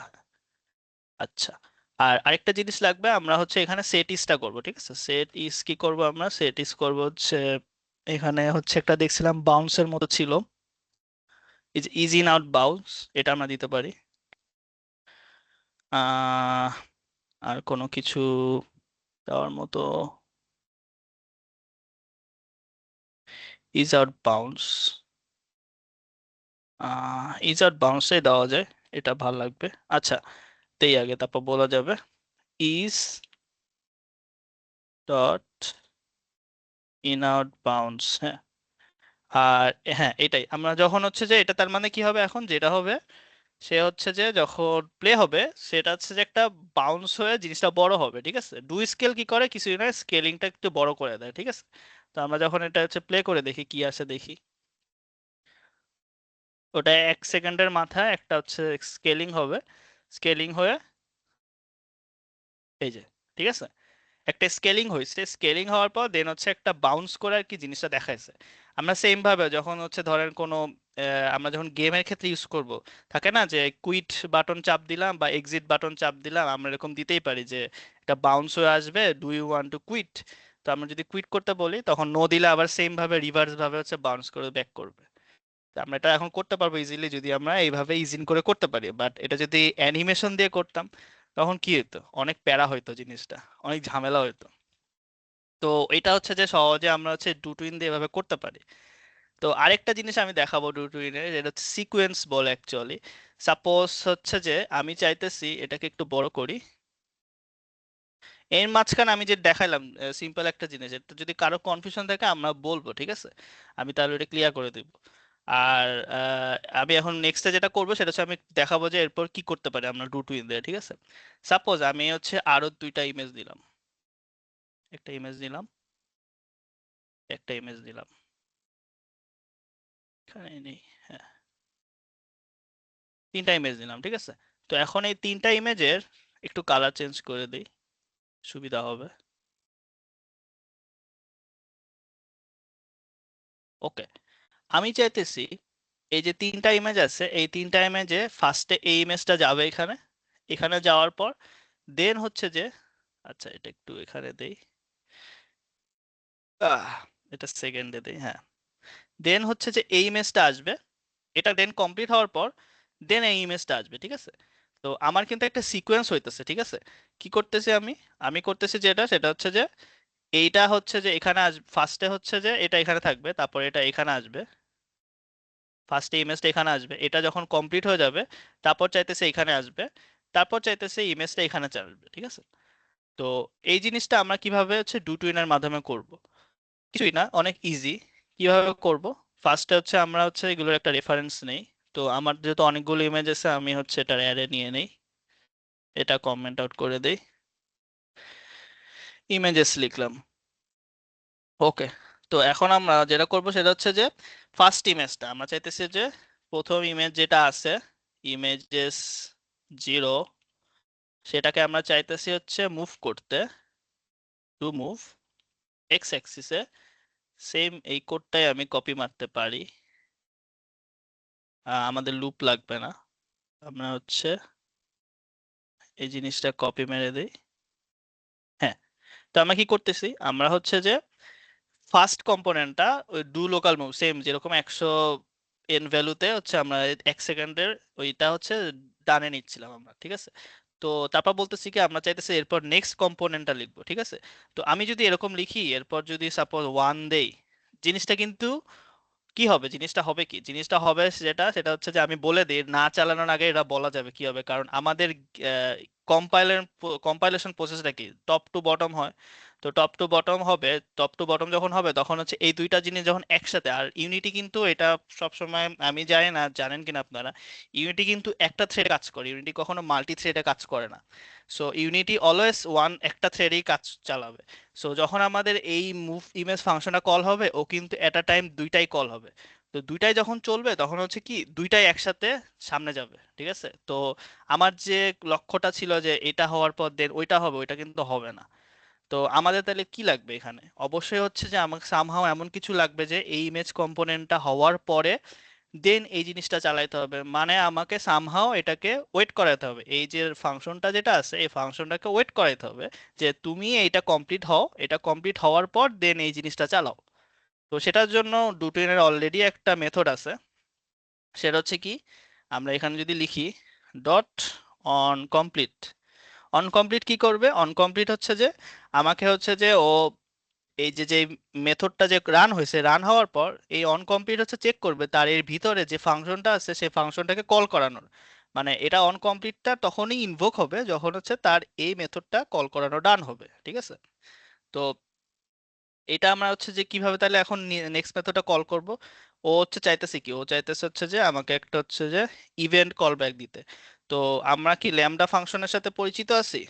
আচ্ছা, আর আরেকটা জিনিস লাগবে, আমরা হচ্ছে এখানে সেট ইজটা করবো, ঠিক আছে। সেট ইজ কি করব, আমরা সেট ইজ করব হচ্ছে এখানে হচ্ছে একটা দেখছিলাম বাউন্সের মতো ছিল, is is in out bounce, এটা আমরা দিতে পারি। আহ আর কোনো কিছু দেওয়ার মতো, ease out bounce, ease out বাউন্সে দেওয়া যায়, এটা ভাল লাগবে। আচ্ছা, তেই আগে তারপর বলা যাবে is dot in out bounce. হ্যাঁ, আর হ্যাঁ এটাই আমরা যখন হচ্ছে যে এটা তার মানে কি হবে, এখন যেটা হবে সে হচ্ছে যে যখন প্লে হবে সেটা হচ্ছে যে একটা বাউন্স হয়ে জিনিসটা বড় হবে, ঠিক আছে। ডু স্কেল কি করে, কিছুই না, স্কেলিংটা একটু বড় করে দেয়, ঠিক আছে। তো আমরা যখন এটা হচ্ছে প্লে করে দেখি কি আসে দেখি, ওটা 1 সেকেন্ডের মাথায় একটা হচ্ছে স্কেলিং হবে, স্কেলিং হয়ে এই যে, ঠিক আছে, একটা স্কেলিং হয়েছে, স্কেলিং হওয়ার পর দেন হচ্ছে একটা বাউন্স করে আর কি জিনিসটা দেখাইছে। আমরা সেম ভাবে যখন হচ্ছে ধরেন কোনো আমরা যখন গেমের ক্ষেত্রে ইউজ করব, থাকে না যে কুইট বাটন চাপ দিলাম বা এক্সিট বাটন চাপ দিলাম, আমরা এরকম দিতেই পারি যে একটা বাউন্স হয়ে আসবে, do you want to quit. তো আমরা যদি কুইট করতে বলি তখন নো দিলে আবার সেম ভাবে রিভার্স ভাবে হচ্ছে বাউন্স করে ব্যাক করবে। তো আমরা এটা এখন করতে পারবো ইজিলি যদি আমরা এইভাবে ইজিন করে করতে পারি, বাট এটা যদি অ্যানিমেশন দিয়ে করতাম তখন কি হতো, অনেক প্যারা হইতো জিনিসটা, অনেক ঝামেলা হইতো। তো এটা হচ্ছে যে সহজে আমরা হচ্ছে ডু টুইন দিয়ে এভাবে করতে পারি। তো আরেকটা জিনিস আমি দেখাবো ডু টুইনের, যেটা হচ্ছে সিকোয়েন্স বলে অ্যাকচুয়ালি। সাপোজ হচ্ছে যে আমি চাইতেছি এটাকে একটু বড় করি, এর মাঝখানে আমি যে দেখাইলাম সিম্পল একটা জিনিস, এটা যদি কারো কনফিউশন থাকে আমরা বলবো, ঠিক আছে, আমি তাহলে এটা ক্লিয়ার করে দিব। আর আমি এখন নেক্সটে যেটা করবো সেটা হচ্ছে আমি দেখাবো যে এরপর কি করতে পারি আমরা ডু টুইন দিয়ে, ঠিক আছে। সাপোজ আমি হচ্ছে আরো 2টা ইমেজ দিলাম, একটা ইমেজ দিলাম, একটা ইমেজ দিলাম, এখানে নেই, হ্যাঁ, 3টা ইমেজ দিলাম, ঠিক আছে। তো এখন এই 3টা ইমেজের একটু কালার চেঞ্জ করে দিই, সুবিধা হবে। ওকে, আমি চাইতেছি এই যে 3টা ইমেজ আছে, এই 3টা ইমেজে ফার্স্টে এই ইমেজটা যাবে এখানে, এখানে যাওয়ার পর দেন হচ্ছে যে, আচ্ছা এটা একটু এখানে দেই, আহ এটা সেকেন্ডে দেই, হ্যাঁ, দেন হচ্ছে যে এই ইমেজটা আসবে, এটা দেন কমপ্লিট হওয়ার পর দেন এই ইমেজটা আসবে, ঠিক আছে। তো আমার কিন্তু একটা সিকোয়েন্স হইতেছে, ঠিক আছে। কি করতেছি আমি, আমি করতেছি যেটা সেটা হচ্ছে যে এইটা হচ্ছে যে এখানে আসবে, ফার্স্টে হচ্ছে যে এটা এখানে থাকবে, তারপর এটা এখানে আসবে, ফার্স্টে ইমেজটা এখানে আসবে, এটা যখন কমপ্লিট হয়ে যাবে তারপর চাইতেছে এখানে আসবে, তারপর চাইতেছে ইমেজটা এখানে আসবে, ঠিক আছে। তো এই জিনিসটা আমরা কিভাবে হচ্ছে ডু টু এর মাধ্যমে করব, কিছুই না, অনেক ইজি। কিভাবে করব, ফার্স্টে হচ্ছে আমরা হচ্ছে এগুলোর একটা রেফারেন্স নেই। তো আমার যেহেতু অনেকগুলো ইমেজ আছে আমি হচ্ছে এটার অ্যারে নিয়ে নেই, এটা কমেন্ট আউট করে দেই, ইমেজেস লিখলাম, ওকে। তো এখন আমরা যেটা করব সেটা হচ্ছে যে ফার্স্ট ইমেজটা আমরা চাইতেছি যে প্রথম ইমেজ যেটা আছে ইমেজেস 0, সেটাকে আমরা চাইতেছি হচ্ছে মুভ করতে, টু মুভ এক্স অ্যাক্সিসে, সেম এই কোডটাই আমি কপি মারতে পারি, আমাদের লুপ লাগবে না, আমরা হচ্ছে এই জিনিসটা কপি মেরে দিই। হ্যাঁ, তো আমরা কি করতেছি, আমরা হচ্ছে যে ফার্স্ট কম্পোনেন্টটা ওই ডু লোকাল মুভ সেম যেরকম 100 ভ্যালুতে হচ্ছে আমরা 1 সেকেন্ডের ওইটা হচ্ছে ডানে নিচ্ছিলাম আমরা, ঠিক আছে। তো তারপর বলতেছি কি আমরা চাইতেছি এরপর নেক্সট কম্পোনেন্টটা লিখবো, ঠিক আছে। তো আমি যদি এরকম লিখি এরপর যদি সাপোজ 1 দেই, জিনিসটা কিন্তু কি হবে, জিনিসটা হবে কি, জিনিসটা হবে যেটা সেটা হচ্ছে যে আমি বলে দিই না চালানোর আগে এটা বলা যাবে কি হবে, কারণ আমাদের কম্পাইলার কম্পাইলেশন প্রসেসটা কি টপ টু বটম হয়। তো টপ টু বটম হবে, টপ টু বটম যখন হবে তখন হচ্ছে এই দুইটা জিনিস যখন একসাথে, আর ইউনিটি কিন্তু এটা সবসময়, আমি জানি না জানেন কিনা আপনারা, ইউনিটি কিন্তু একটা থ্রেডে কাজ করে, ইউনিটি কখনো মাল্টি থ্রেডে কাজ করে না। সো ইউনিটি অলওয়েজ একটা থ্রেডেই কাজ চালাবে। সো যখন আমাদের এই মুভ ইমেজ ফাংশনটা কল হবে ও কিন্তু এট আ টাইম দুইটাই কল হবে। তো দুইটাই যখন চলবে তখন হচ্ছে কি দুইটাই একসাথে সামনে যাবে, ঠিক আছে। তো আমার যে লক্ষ্যটা ছিল যে এটা হওয়ার পর দেন ওইটা হবে, ওইটা কিন্তু হবে না। তো আমাদের তাহলে কি লাগবে এখানে, অবশ্যই হচ্ছে যে আমাকে সামহাও এমন কিছু লাগবে যে এই ইমেজ কম্পোনেন্টটা হওয়ার পরে দেন এই জিনিসটা চালাইতে হবে, মানে আমাকে সামহাও এটাকে ওয়েট করাতে হবে, এই যে ফাংশনটা যেটা আছে এই ফাংশনটাকে ওয়েট করাইতে হবে যে তুমি এইটা কমপ্লিট হও, এটা কমপ্লিট হওয়ার পর দেন এই জিনিসটা চালাও। তো সেটার জন্য ডুটুইনের অলরেডি একটা মেথড আছে, সেটা হচ্ছে কি আমরা এখানে যদি লিখি dot on complete, on complete কি করবে, অন কমপ্লিট হচ্ছে যে আমাকে হচ্ছে যে ও এই যে মেথডটা যে রান হয়েছে, রান হওয়ার পর এই অন কমপ্লিট হচ্ছে চেক করবে তার এর ভিতরে যে ফাংশনটা আছে সেই ফাংশনটাকে কল করানোর। মানে এটা অন কমপ্লিটটা তখনই ইনভোক হবে যখন হচ্ছে তার এই মেথডটা কল করানো ডান হবে, ঠিক আছে? তো এটা আমরা হচ্ছে যে কিভাবে তাহলে এখন নেক্সট মেথডটা কল করব। ও হচ্ছে চাইতেছে কি, ও চাইতেছে হচ্ছে যে আমাকে একটা হচ্ছে যে ইভেন্ট কল ব্যাক দিতে। তো আমরা কি ল্যামডা ফাংশনের সাথে পরিচিত আছি?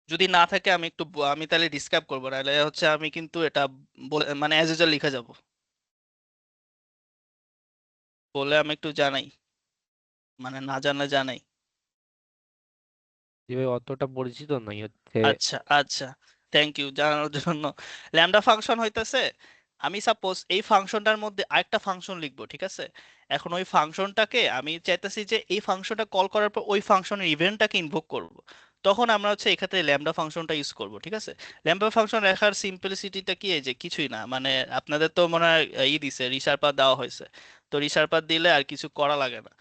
যদি না থাকে আমি একটু আমি তাহলে ডিসক্রাইব করবো, নাহলে হচ্ছে আমি কিন্তু এটা মানে অ্যাজ ইউজুয়াল লিখে যাব। বলে আমি একটু জানাই, মানে না জানলে জানাই। যে ভাই অতটা পরিচিত নই হচ্ছে। আচ্ছা আচ্ছা, থ্যাংক ইউ জানানোর জন্য। ল্যামডা ফাংশন হইতাছে, আমি সাপোজ এই ফাংশনটার মধ্যে আরেকটা ফাংশন লিখবো, ঠিক আছে? এখন ওই ফাংশনটাকে আমি চাইতেছি যে এই ফাংশনটা কল করার পর ওই ফাংশনের ইভেন্টটাকে ইনভোক করব। তখন আমরা হচ্ছে এক্ষেত্রে ল্যামডা ফাংশনটা ইউজ করব, ঠিক আছে? ল্যামডা ফাংশন লেখার সিম্পলিসিটিটা কি, এই যে কিছুই না, মানে আপনাদের তো মনে হয় দিছে রিশার্পার দেওয়া হয়েছে। তো রিশার্পার দিলে আর কিছু করা লাগে না।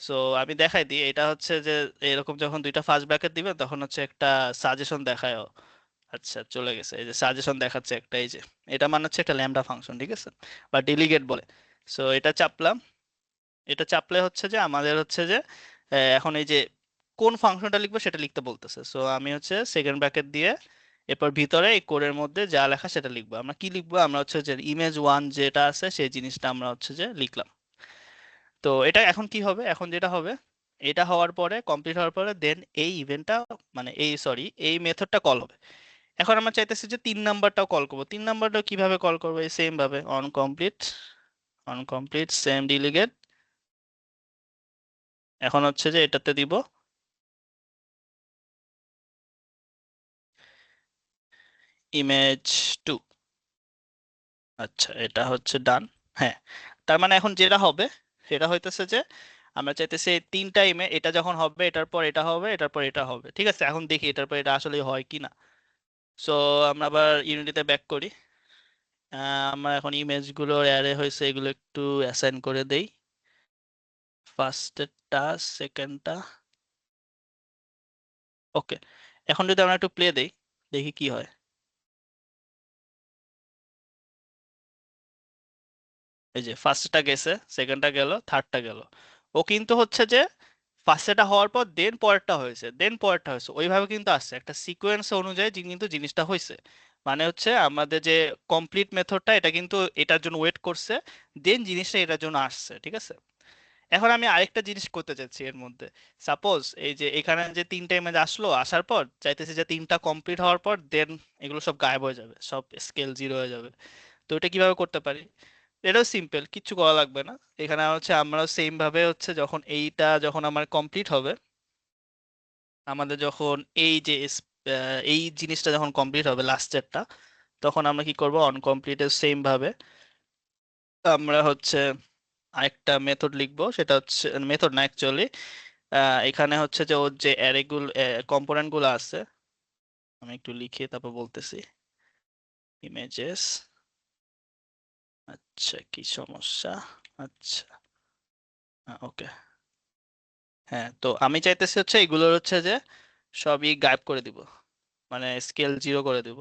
সো আমি দেখাই দিই, এটা হচ্ছে যে এরকম যখন দুইটা ফার্স্ট ব্র্যাকেট দিবেন তখন হচ্ছে একটা সাজেশন দেখায়। আচ্ছা চলে গেছে, এই যে সাজেশন দেখাচ্ছে একটা, এই যে এটা মানে হচ্ছে একটা ল্যামডা ফাংশন, ঠিক আছে? বা ডেলিগেট বলে। সো এটা চাপলাম। এটা চাপলে হচ্ছে যে আমাদের হচ্ছে যে এখন এই যে কোন ফাংশনটা লিখবো সেটা লিখতে বলতেছে। সো আমি হচ্ছে সেকেন্ড ব্র্যাকেট দিয়ে এরপর ভিতরে এই কোডের মধ্যে যা লেখা সেটা লিখবো। আমরা কি লিখবো, আমরা হচ্ছে যে ইমেজ 1 যেটা আছে সেই জিনিসটা আমরা হচ্ছে যে লিখলাম। তো এটা এখন কি হবে, এখন যেটা হবে, এটা হওয়ার পরে কমপ্লিট হওয়ার পরে দেন এই ইভেন্টটা, মানে এই সরি এই মেথডটা কল হবে। এখন আমরা চাইতেছি যে 3 নাম্বারটাও কল করবো। 3 নাম্বারটাও কিভাবে কল করবো, এই সেম ভাবে on complete, on complete same delegate. এখন হচ্ছে যে এটাতে দিব ইমেজ 2। আচ্ছা এটা হচ্ছে ডান। হ্যাঁ, তার মানে এখন যেটা হবে সেটা হইতেছে যে আমরা চাইতেছি এই 3 টাইমে এটা যখন হবে এটার পর এটা হবে, এটার পর এটা হবে, ঠিক আছে? এখন দেখি এটার পর এটা আসলে হয় কি না। সো আমরা আবার ইউনিটিতে ব্যাক করি। আমরা এখন ইমেজগুলোর অ্যারে হয়েছে এগুলো একটু অ্যাসাইন করে দেই, ফার্স্টেরটা সেকেন্ডটা। ওকে, এখন যদি আমরা একটু প্লে দেই, দেখি কি হয়। এই যে ফার্স্টটা গেছে, সেকেন্ডটা গেল, থার্ডটা গেল। ও কিন্তু হচ্ছে যে ফার্স্টটা হওয়ার পর দেন পরেরটা হয়েছে, দেন পরেরটা হয়েছে, ওইভাবে কিন্তু আসছে একটা সিকোয়েন্স অনুযায়ী কিন্তু জিনিসটা হয়েছে। মানে হচ্ছে আমাদের যে কমপ্লিট মেথডটা এটা কিন্তু এটার জন্য ওয়েট করছে, দেন জিনিসটা এটার জন্য আসছে, ঠিক আছে? এখন আমি আরেকটা জিনিস করতে চাচ্ছি এর মধ্যে। সাপোজ এই যে এখানে যে 3 ইমেজ আসলো, আসার পর চাইতেছি যে 3টা কমপ্লিট হওয়ার পর দেন এগুলো সব গায়েব হয়ে যাবে, সব স্কেল 0 হয়ে যাবে। তো এটা কিভাবে করতে পারি? এটাও সিম্পল, কিচ্ছু করা লাগবে না। এখানে হচ্ছে আমরা সেম ভাবে হচ্ছে যখন এইটা যখন আমার কমপ্লিট হবে, আমাদের যখন এই যে এই জিনিসটা যখন কমপ্লিট হবে লাস্টেরটা, তখন আমরা কি করব, অন কমপ্লিটের সেম ভাবে আমরা হচ্ছে আরেকটা মেথড লিখবো। সেটা হচ্ছে মেথড না অ্যাকচুয়ালি, এখানে হচ্ছে যে ওর যে অ্যারে গুলো কম্পোনেন্ট গুলো আছে, আমি একটু লিখে তারপর বলতেছি। ইমেজেস, আচ্ছা কি সমস্যা, আচ্ছা ওকে। হ্যাঁ, তো আমি চাইতেছি হচ্ছে এগুলোর হচ্ছে যে সবই গায়েব করে দিব, মানে স্কেল 0 করে দিব।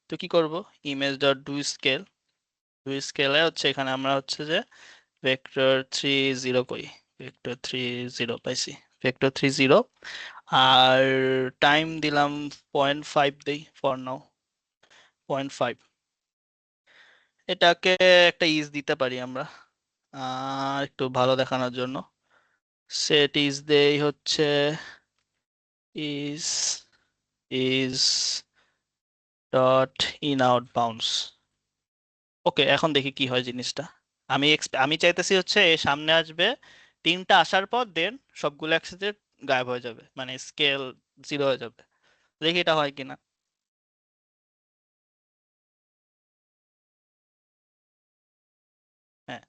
তো কি করব, image dot do scale, do স্কেলে হচ্ছে এখানে আমরা হচ্ছে যে ভেক্টর 3 0 করি। ভেক্টর 3 0 পাইছি, ভেক্টর 3 0। আর টাইম দিলাম 0.5 দেই ফর নাও, 0.5। এটাকে একটা ইজ দিতে পারি আমরা একটু ভালো দেখানোর জন্য। সেট ইজ দেই হচ্ছে ease ease dot in out bounce. Okay, এখন দেখি কি হয় জিনিসটা। আমি চাইতেছি হচ্ছে এ সামনে আসবে, 3টা আসার পর দেন সবগুলো একসাথে গায়েব হয়ে যাবে, মানে স্কেল 0 হয়ে যাবে। দেখি এটা হয় কিনা। হ্যাঁ,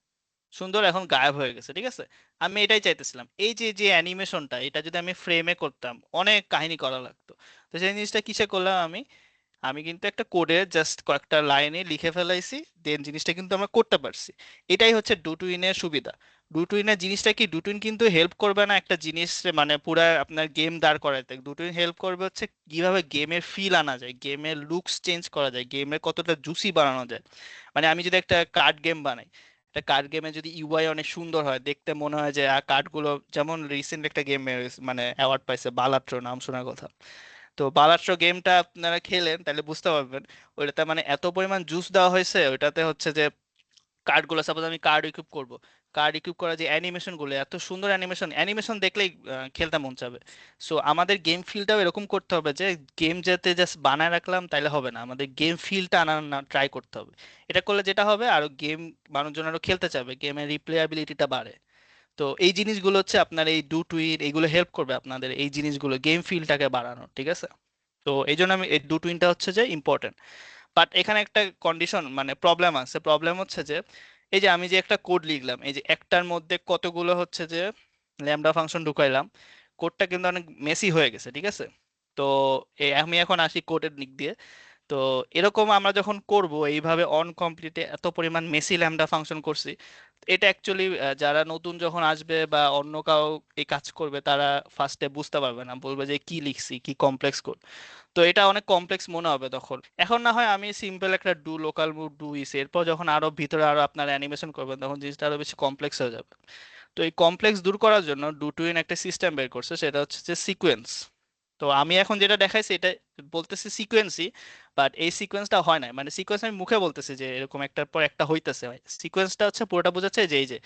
সুন্দর, এখন গায়েব হয়ে গেছে, ঠিক আছে? আমি এটাই চাইতেছিলাম, এই যে যে অ্যানিমেশনটা এটা যদি আমি ফ্রেমে করতাম অনেক কাহিনী করা লাগতো। তো সেই জিনিসটা কিসে করলাম আমি, আমি কিন্তু একটা কোডে জাস্ট কয়েকটা লাইনে লিখে ফেলাইছি, দেন জিনিসটা কিন্তু আমরা করতে পারছি। এটাই হচ্ছে ডু টু ইনের সুবিধা। ডুটুইনের জিনিসটা কি, ডুটুইন কিন্তু হেল্প করবে না একটা জিনিস মানে পুরা আপনার গেম দাঁড় করাতে। ডুটুইন হেল্প করবে হচ্ছে কিভাবে গেমের ফিল আনা যায়, গেমের লুকস চেঞ্জ করা যায়, গেমের কতটা জুসি বানানো যায়। মানে আমি যদি একটা কার্ড গেম বানাই, একটা কার্ড গেমে যদি ইউআই অনেক সুন্দর হয়, দেখতে মনে হয় যে কার্ডগুলো, যেমন রিসেন্ট একটা গেম মানে অ্যাওয়ার্ড পাইছে বালাট্রো, নাম শোনার কথা। তো বালাট্রো গেমটা আপনারা খেলেন তাহলে বুঝতে পারবেন, ওইটাতে মানে এত পরিমাণ জুস দেওয়া হয়েছে ওইটাতে, হচ্ছে যে কার্ডগুলো, সাপোজ আমি কার্ড ইকুইপ করব, কার্ড ইকুইপ করা যে অ্যানিমেশন গুলো, এত সুন্দর অ্যানিমেশন, অ্যানিমেশন দেখলেই খেলতে মন চাবে। সো আমাদের গেম ফিলটাও এরকম করতে হবে যে গেম যাতে জাস্ট বানায় রাখলাম তাইলে হবে না, আমাদের গেম ফিলটা আনার না ট্রাই করতে হবে। এটা করলে যেটা হবে, আরো গেম মানুষজন আরো খেলতে চাবে, গেমের রিপ্লেয়াবিলিটিটা বাড়ে। তো এই জিনিসগুলো হচ্ছে আপনার এই ডু টুইন, এইগুলো হেল্প করবে আপনাদের এই জিনিসগুলো গেম ফিলটাকে বাড়ানো, ঠিক আছে? তো এই জন্য আমি এই ডু টুইনটা হচ্ছে যে ইম্পর্টেন্ট। বাট এখানে একটা কন্ডিশন মানে প্রবলেম আছে, প্রবলেম হচ্ছে যে এই যে আমি যে একটা কোড লিখলাম, এই যে একটার মধ্যে কতগুলো হচ্ছে যে ল্যামডা ফাংশন ঢুকাইলাম, কোডটা কিন্তু অনেক মেসি হয়ে গেছে, ঠিক আছে? তো আমি এখন আসি কোডের দিক দিয়ে। তো এরকম আমরা যখন করব এইভাবে অন কমপ্লিটে এত পরিমাণ মেসি ল্যামডা ফাংশন করছি, এটা অ্যাকচুয়ালি যারা নতুন যখন আসবে বা অন্য কাউ এই কাজ করবে তারা ফার্স্টে বুঝতে পারবে না, বলবে যে কি লিখছি, কি কমপ্লেক্স কোড। তো এটা অনেক কমপ্লেক্স মনে হবে তখন। এখন না হয় আমি সিম্পল একটা ডু লোকাল মুভ ডু ইস, এরপর যখন আরো ভিতরে আরো আপনার অ্যানিমেশন করবেন তখন জিনিসটা আরো বেশি কমপ্লেক্স হয়ে যাবে। তো এই কমপ্লেক্স দূর করার জন্য ডুটুইন একটা সিস্টেম বের করছে, সেটা হচ্ছে যে সিকোয়েন্স। তো আমি এখন যেটা দেখাইছি এটা বলতেছি সিকোয়েন্সই, বাট এই সিকোয়েন্সটা হয় না, মানে সিকোয়েন্স আমি মুখে বলতেছি যে এরকম একটার পর একটা হইতেছে, সিকোয়েন্সটা হচ্ছে পুরোটা বোঝাচ্ছে যে এই যে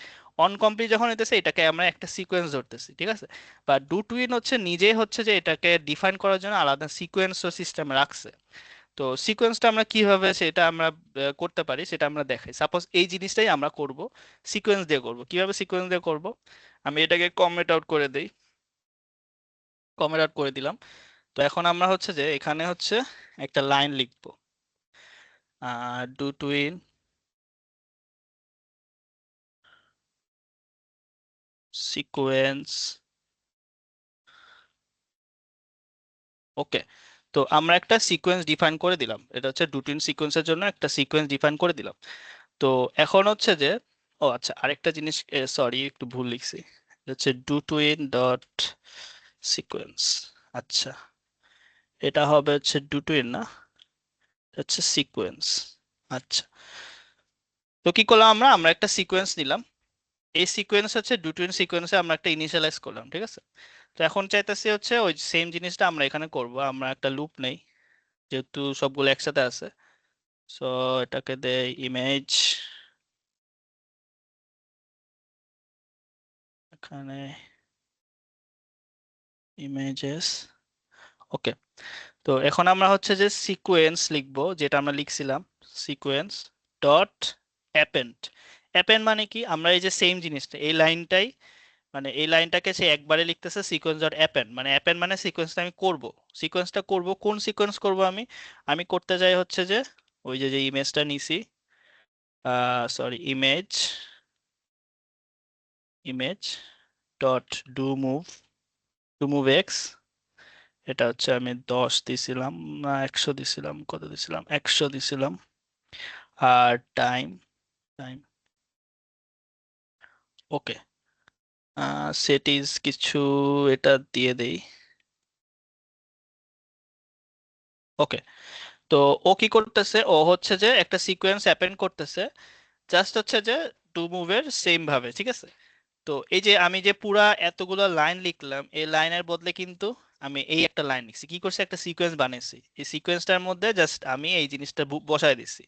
অন কমপ্লিট যখন হইতেছে এটাকে আমরা একটা সিকোয়েন্স ধরতেছি, ঠিক আছে? বা ডু টুইন হচ্ছে নিজে হচ্ছে যে এটাকে ডিফাইন করার জন্য আলাদা সিকোয়েন্স ও সিস্টেম রাখছে। তো সিকোয়েন্সটা আমরা কিভাবে সেটা আমরা করতে পারি সেটা আমরা দেখাই। সাপোজ এই জিনিসটাই আমরা করব, সিকোয়েন্স দিয়ে করব। কিভাবে সিকোয়েন্স দিয়ে করব, আমি এটাকে কমেন্ট আউট করে দেই, কমেন্ট আউট করে দিলাম। তো এখন আমরা হচ্ছে যে এখানে হচ্ছে একটা লাইন লিখবো, ডু টুইন সিকোয়েন্স। ওকে, তো আমরা একটা সিকোয়েন্স ডিফাইন করে দিলাম, এটা হচ্ছে ডু টুইন সিকোয়েন্সের জন্য একটা সিকোয়েন্স ডিফাইন করে দিলাম। তো এখন হচ্ছে যে, ও আচ্ছা আরেকটা জিনিস, সরি একটু ভুল লিখছি, এটা হচ্ছে ডু টুইন ডট সিকোয়েন্স। আচ্ছা, এটা হবে হচ্ছে ডু টুইন না, এটা হচ্ছে সিকোয়েন্স। আচ্ছা, তো কি করলাম আমরা, আমরা একটা সিকোয়েন্স নিলাম, এই সিকোয়েন্স হচ্ছে ডু টুইন সিকোয়েন্সে আমরা একটা ইনিশিয়ালাইজ করলাম, ঠিক আছে? তো এখন চাইতেছি হচ্ছে ওই সেম জিনিসটা আমরা এখানে করব, আমরা একটা লুপ নেই যেহেতু সবগুলো একসাথে আছে। সো এটাকে দেই ইমেজ, এখানে ইমেজেস। ওকে, তো এখন আমরা হচ্ছে যে সিকোয়েন্স লিখবো যেটা আমরা লিখছিলাম, সিকোয়েন্স ডট অ্যাপেন্ড। অ্যাপেন্ড মানে কি, আমরা এই যে সেম জিনিসটা এই লাইনটাই, মানে এই লাইনটাকে সে একবারে লিখতেছে সিকোয়েন্স ডট অ্যাপেন্ড, মানে অ্যাপেন্ড মানে সিকোয়েন্সটা আমি করব, সিকোয়েন্সটা করব, কোন সিকোয়েন্স করব আমি, আমি করতে চাই হচ্ছে যে ওই যে যে ইমেজটা নিছি, sorry image, image dot do move, do move x, এটা হচ্ছে আমি 10 দিছিলাম না 100 দিছিলাম, কত দিছিলাম, 100 দিছিলাম। আর টাইম, টাইম, ওকে, সেটিজ কিছু এটা দিয়ে দেই। ওকে, তো ও কি করতেছে, ও হচ্ছে যে একটা সিকোয়েন্স অ্যাপেন্ড করতেছে, জাস্ট হচ্ছে যে টু মুভের সেম ভাবে, ঠিক আছে? তো এই যে আমি যে পুরা এতগুলো লাইন লিখলাম, এই লাইনের বদলে কিন্তু আমি এই একটা লাইন লিখছি, কি করছি, একটা সিকোয়েন্স বানিয়েছি, এই সিকোয়েন্সটার মধ্যে জাস্ট আমি এই জিনিসটা বসায় দিচ্ছি।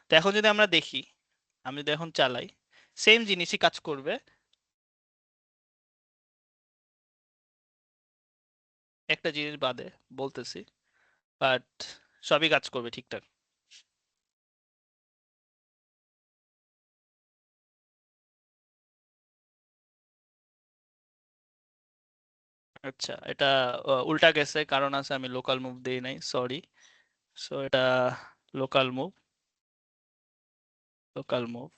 তো এখন যদি আমরা দেখি, আমি যদি এখন চালাই, সেম জিনিসই কাজ করবে, একটা জিনিস বাদে বলতেছি, বাট সবই কাজ করবে ঠিকঠাক। আচ্ছা, এটা উল্টা গেছে, কারণ আছে আমি লোকাল মুভ দেই নাই, সরি। সো এটা লোকাল মুভ, লোকাল মুভ,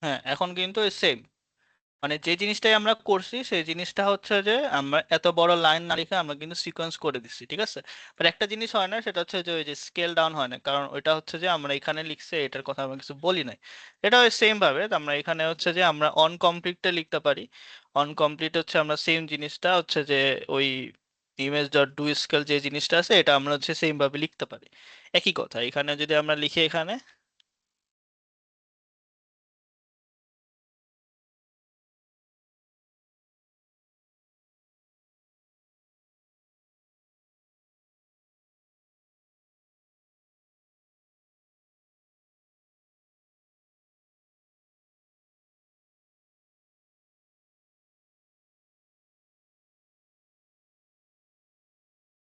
হ্যাঁ, এখন কিন্তু সেম, মানে যে জিনিসটাই আমরা করছি সেই জিনিসটা হচ্ছে যে আমরা এত বড় লাইন না লিখে আমরা কিন্তু সিকোয়েন্স করে দিচ্ছি, ঠিক আছে। বাট একটা জিনিস হয় না, সেটা হচ্ছে যে ওই যে স্কেল ডাউন হয় না, কারণ ওইটা হচ্ছে যে আমরা এখানে লিখছে এটার কথা আমরা কিছু বলি নাই। এটা ওই সেম ভাবে আমরা এখানে হচ্ছে যে আমরা অনকমপ্লিটটা লিখতে পারি। অনকমপ্লিট হচ্ছে আমরা সেম জিনিসটা হচ্ছে যে ওই ইমেজ ডট ডু স্কেল যে জিনিসটা আছে এটা আমরা হচ্ছে সেম ভাবে লিখতে পারি। একই কথা এখানে যদি আমরা লিখি এখানে।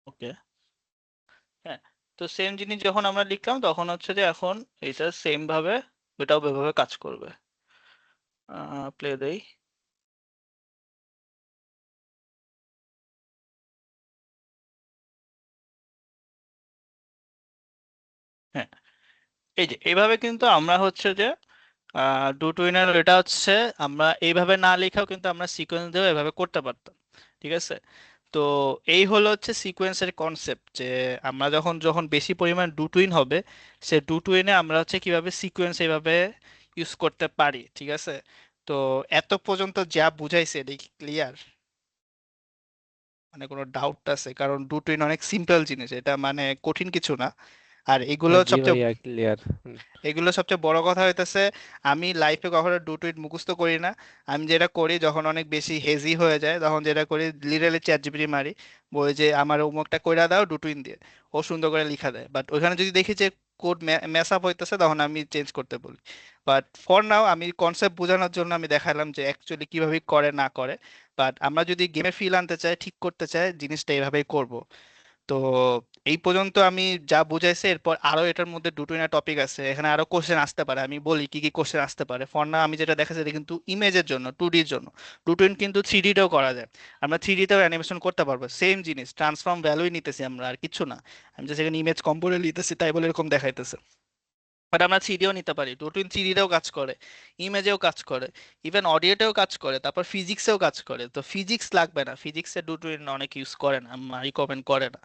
ওকে। হ্যাঁ, তো সেম জিনিস যখন আমরা লিখলাম তখন হচ্ছে যে এখন এটা সেম ভাবে এটাও এভাবে কাজ করবে। প্লে দেই। হ্যাঁ, এই যে এইভাবে কিন্তু আমরা হচ্ছে যে ডু টু উইনার এটা হচ্ছে আমরা এইভাবে না লেখাও কিন্তু আমরা সিকোয়েন্স দিয়েও এভাবে করতে পারতাম, ঠিক আছে। তো এই হলো হচ্ছে সিকোয়েন্সের কনসেপ্ট, যে আমরা যখন যখন বেশি পরিমাণ ডু টু উইন হবে সে ডু টু উইনে আমরা হচ্ছে কিভাবে সিকোয়েন্স এইভাবে ইউজ করতে পারি, ঠিক আছে। তো এত পর্যন্ত যা বুঝাইছে এটা কি ক্লিয়ার? মানে কোনো ডাউট আছে? কারণ ডু টু উইন অনেক সিম্পল জিনিস, এটা মানে কঠিন কিছু না। আর এগুলো জি সবচেয়ে ভাইয়া, ক্লিয়ার। এগুলো সবচেয়ে বড় কথা হইতেছে, আমি লাইফে কখনো ডু টু ইট মুখস্থ করি না। আমি যেটা করি যখন অনেক বেশি হেজি হয়ে যায় তখন যেটা করি, লিটারালি চ্যাট জিপিটি মারি, বলি যে আমার অমুকটা কইরা দাও ডু টু ইন দিয়ে। ও সুন্দর করে লিখা দেয়, বাট ওইখানে যদি দেখি যে কোড মেস আপ হইতেছে তখন আমি চেঞ্জ করতে বলি। বাট ফর নাও আমি কনসেপ্ট বোঝানোর জন্য আমি দেখালাম যে অ্যাকচুয়ালি কিভাবে করে না করে। বাট আমরা যদি গেমে ফিল আনতে চাই, ঠিক করতে চাই, জিনিসটা এইভাবেই করব। তো এই পর্যন্ত আমি যা বুঝাইছি, এরপর আরো এটার মধ্যে দুটো না টপিক আছে, এখানে আরো কোশ্চেন আসতে পারে, আমি বলি কি কি কোশ্চেন আসতে পারে। ফর না আমি যেটা দেখাচ্ছি এটা কিন্তু ইমেজের জন্য, 2D-র জন্য। দুটো কিন্তু 3D-তেও করা যায়, আমরা 3D-তেও অ্যানিমেশন করতে পারবো, সেম জিনিস ট্রান্সফর্ম ভ্যালুই নিতেছি আমরা, আর কিছু না। আমি জাস্ট এখানে ইমেজ কম্পোনেন্ট নিতেছি তাই বলে এরকম দেখাইতেছে। বাট আমরা থ্রিডিও নিতে পারি, ডটইন থ্রিডিতেও কাজ করে, ইমেজেও কাজ করে, ইভেন অডিওতেও কাজ করে, তারপর ফিজিক্সেও কাজ করে। তো ফিজিক্স লাগবে না, ফিজিক্সে ডটইন অনেক ইউজ করে না, আমরা রিকমেন্ড করে না।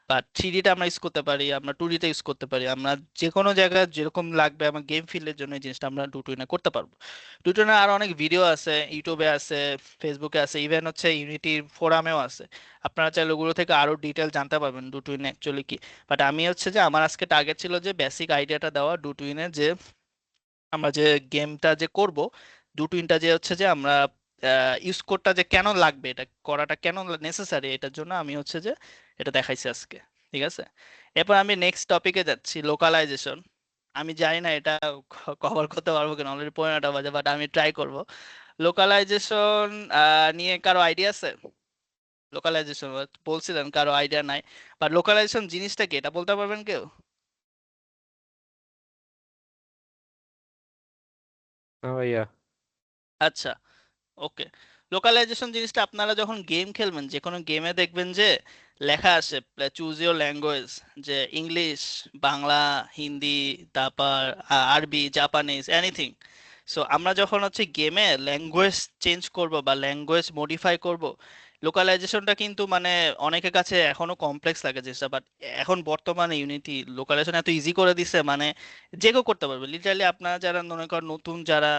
বাট থ্রিডিটা আমরা ইউজ করতে পারি, আমরা 2D-তে ইউজ করতে পারি, আমরা যে কোনো জায়গায় যেরকম লাগবে আমার গেম ফিল্ডের জন্য এই জিনিসটা আমরা ডটইনে করতে পারবো। ডটইনে আরো অনেক ভিডিও আছে, ইউটিউবে আছে, ফেসবুকে আছে, ইভেন হচ্ছে ইউনিটির ফোরামেও আছে। আপনারা চাইলে ওগুলো থেকে আরো ডিটেল জানতে পারবেন ডটইন অ্যাকচুয়ালি কি। বাট আমি হচ্ছে যে আমার আজকে টার্গেট ছিল যে বেসিক আইডিয়াটা দেওয়া ডু টুইনের, যে আমরা যে গেমটা যে করব, ডু টুইনটা যে হচ্ছে যে আমরা ইউজ কোডটা যে কেন লাগবে, এটা করাটা কেন নেসেসারি, এটার জন্য আমি হচ্ছে যে এটা দেখাইছি আজকে, ঠিক আছে। এরপর আমি নেক্সট টপিকে যাচ্ছি, লোকালাইজেশন। আমি জানি না এটা কভার করতে পারবো কিনা, অলরেডি 15টা বাজে, বাট আমি ট্রাই করব। লোকালাইজেশন নিয়ে কারো আইডিয়া আছে? লোকালাইজেশন বলছিলেন কারো আইডিয়া নাই, বাট লোকালাইজেশন জিনিসটা কি এটা বলতে পারবেন কেউ? হ্যাঁ ভাইয়া। আচ্ছা, ওকে। লোকালাইজেশন জিনিসটা আপনারা যখন গেম খেলবেন, যে কোনো গেমে দেখবেন যে লেখা আছে চুজ ইওর ল্যাঙ্গুয়েজ, যে ইংলিশ, বাংলা, হিন্দি, তারপর আরবি, জাপানিজ, এনিথিং। সো আমরা যখন হচ্ছে গেমে ল্যাঙ্গুয়েজ চেঞ্জ করব বা ল্যাঙ্গুয়েজ মডিফাই করব, লোকালাইজেশনটা কিন্তু মানে অনেকের কাছে এখনো কমপ্লেক্স লাগে জিনিসটা, বাট এখন বর্তমানে ইউনিটি লোকালাইজেশন এত ইজি করে দিছে, মানে যে কেউ করতে পারবে লিটারালি। আপনারা যারা মনে করেন নতুন যারা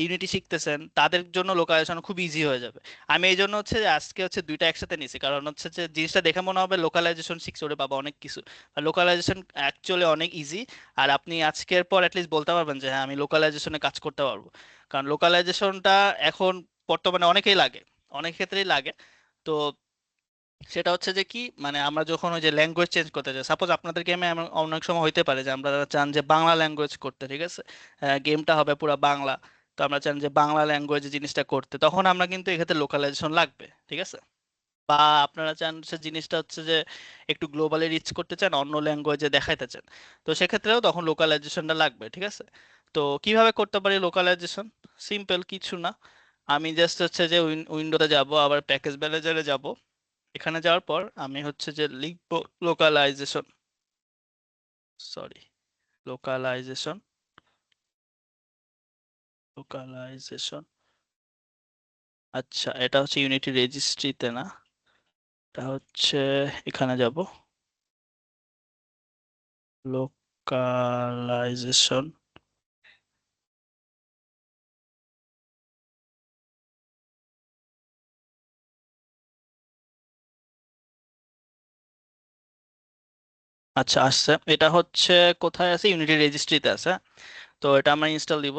ইউনিটি শিখতেছেন তাদের জন্য লোকালাইজেশন খুব ইজি হয়ে যাবে। আমি এই জন্য হচ্ছে যে আজকে হচ্ছে দুইটা একসাথে নিছি, কারণ হচ্ছে যে জিনিসটা দেখে মনে হবে লোকালাইজেশন শিখছে ওরে বাবা অনেক কিছু, আর লোকালাইজেশন অ্যাকচুয়ালি অনেক ইজি। আর আপনি আজকের পর অ্যাটলিস্ট বলতে পারবেন যে হ্যাঁ আমি লোকালাইজেশনে কাজ করতে পারবো, কারণ লোকালাইজেশনটা এখন বর্তমানে অনেকেই লাগে, অনেক ক্ষেত্রেই লাগে। তো সেটা হচ্ছে যে কি, মানে আমরা যখন ওই যে ল্যাঙ্গুয়েজ চেঞ্জ করতে চাই, সাপোজ আপনাদের গেমে অনেক সময় হইতে পারে যে আমরা চান যে বাংলা ল্যাঙ্গুয়েজ করতে, ঠিক আছে, গেমটা হবে পুরো বাংলা। তো আমরা চান যে বাংলা ল্যাঙ্গুয়েজে জিনিসটা করতে, তখন আমরা কিন্তু এক্ষেত্রে লোকালাইজেশন লাগবে, ঠিক আছে। বা আপনারা চান সে জিনিসটা হচ্ছে যে একটু গ্লোবালি রিচ করতে চান, অন্য ল্যাঙ্গুয়েজে দেখাইতে চান, তো সেক্ষেত্রেও তখন লোকালাইজেশনটা লাগবে, ঠিক আছে। তো কিভাবে করতে পারি লোকালাইজেশন? সিম্পল কিছু না, আমি জাস্ট হচ্ছে যে উইন্ডোতে যাব, আবার প্যাকেজ ম্যানেজারে যাব। এখানে যাওয়ার পর আমি হচ্ছে যে লিখবো লোকালাইজেশন, সরি, লোকালাইজেশন। লোকালাইজেশন, আচ্ছা এটা হচ্ছে ইউনিটি রেজিস্ট্রিতে না, এটা হচ্ছে এখানে যাব, লোকালাইজেশন। আচ্ছা আসছে, এটা হচ্ছে কোথায় আছে, ইউনিটি রেজিস্ট্রিতে আছে। তো এটা আমরা ইনস্টল দিব।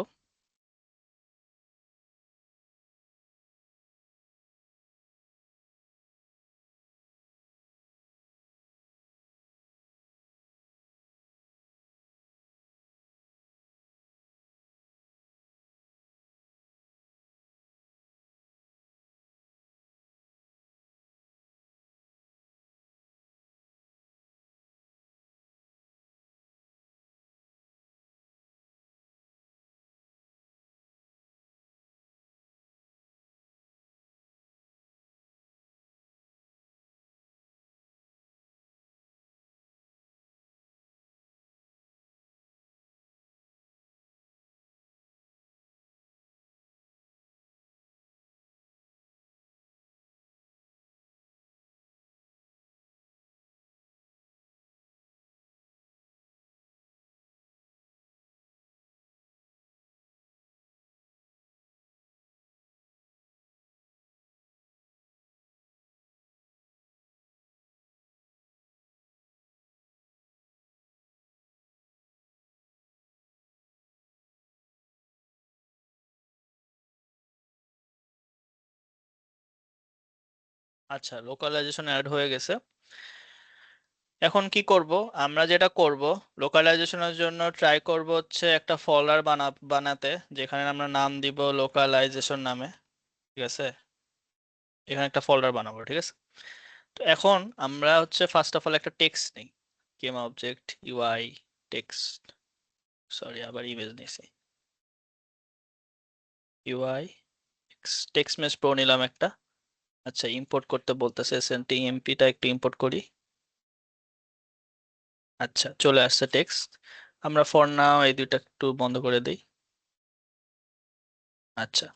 আচ্ছা লোকালাইজেশন অ্যাড হয়ে গেছে। এখন কি করব, আমরা যেটা করব, লোকালাইজেশনের জন্য ট্রাই করব হচ্ছে একটা ফোল্ডার বানাতে, যেখানে আমরা নাম দিব লোকালাইজেশন নামে। ঠিক আছে, এখানে একটা ফোল্ডার বানাবো, ঠিক আছে। তো এখন আমরা হচ্ছে ফার্স্ট অফ অল একটা টেক্সট নেই, কেম অবজেক্ট ইউআই টেক্সট, সরি আবার ইমেজ নিছি, ইউআই টেক্সট মেস প্রো নিলাম একটা। আচ্ছা ইম্পোর্ট করতে বলতেছে, এসএনটিএমপিটা একটু ইম্পোর্ট করি। আচ্ছা চলে আসছে টেক্সট। আমরা ফর নাও এই দুইটা একটু বন্ধ করে দিই। আচ্ছা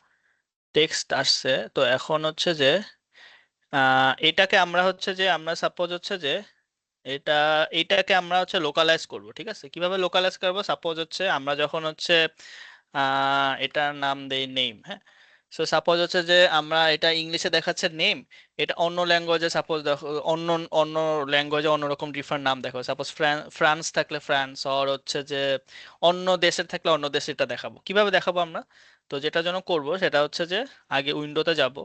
টেক্সট আসছে। তো এখন হচ্ছে যে এটাকে আমরা হচ্ছে যে আমরা সাপোজ হচ্ছে যে এটা এইটাকে আমরা হচ্ছে লোকালাইজ করব, ঠিক আছে। কিভাবে লোকালাইজ করব, সাপোজ হচ্ছে আমরা যখন হচ্ছে এটার নাম দেই নেম, হ্যাঁ। সো সাপোজ হচ্ছে যে আমরা এটা ইংলিশে দেখাচ্ছে নেম, এটা অন্য ল্যাঙ্গুয়েজে সাপোজ দেখো, অন্য অন্য ল্যাঙ্গুয়েজে অন্যরকম ডিফারেন্ট নাম দেখো, সাপোজ ফ্রান্স থাকলে ফ্রান্স, আর হচ্ছে যে অন্য দেশের থাকলে অন্য দেশে এটা দেখাবো। কিভাবে দেখাবো আমরা, তো যেটা জন্য করব সেটা হচ্ছে যে আগে উইন্ডোতে যাব,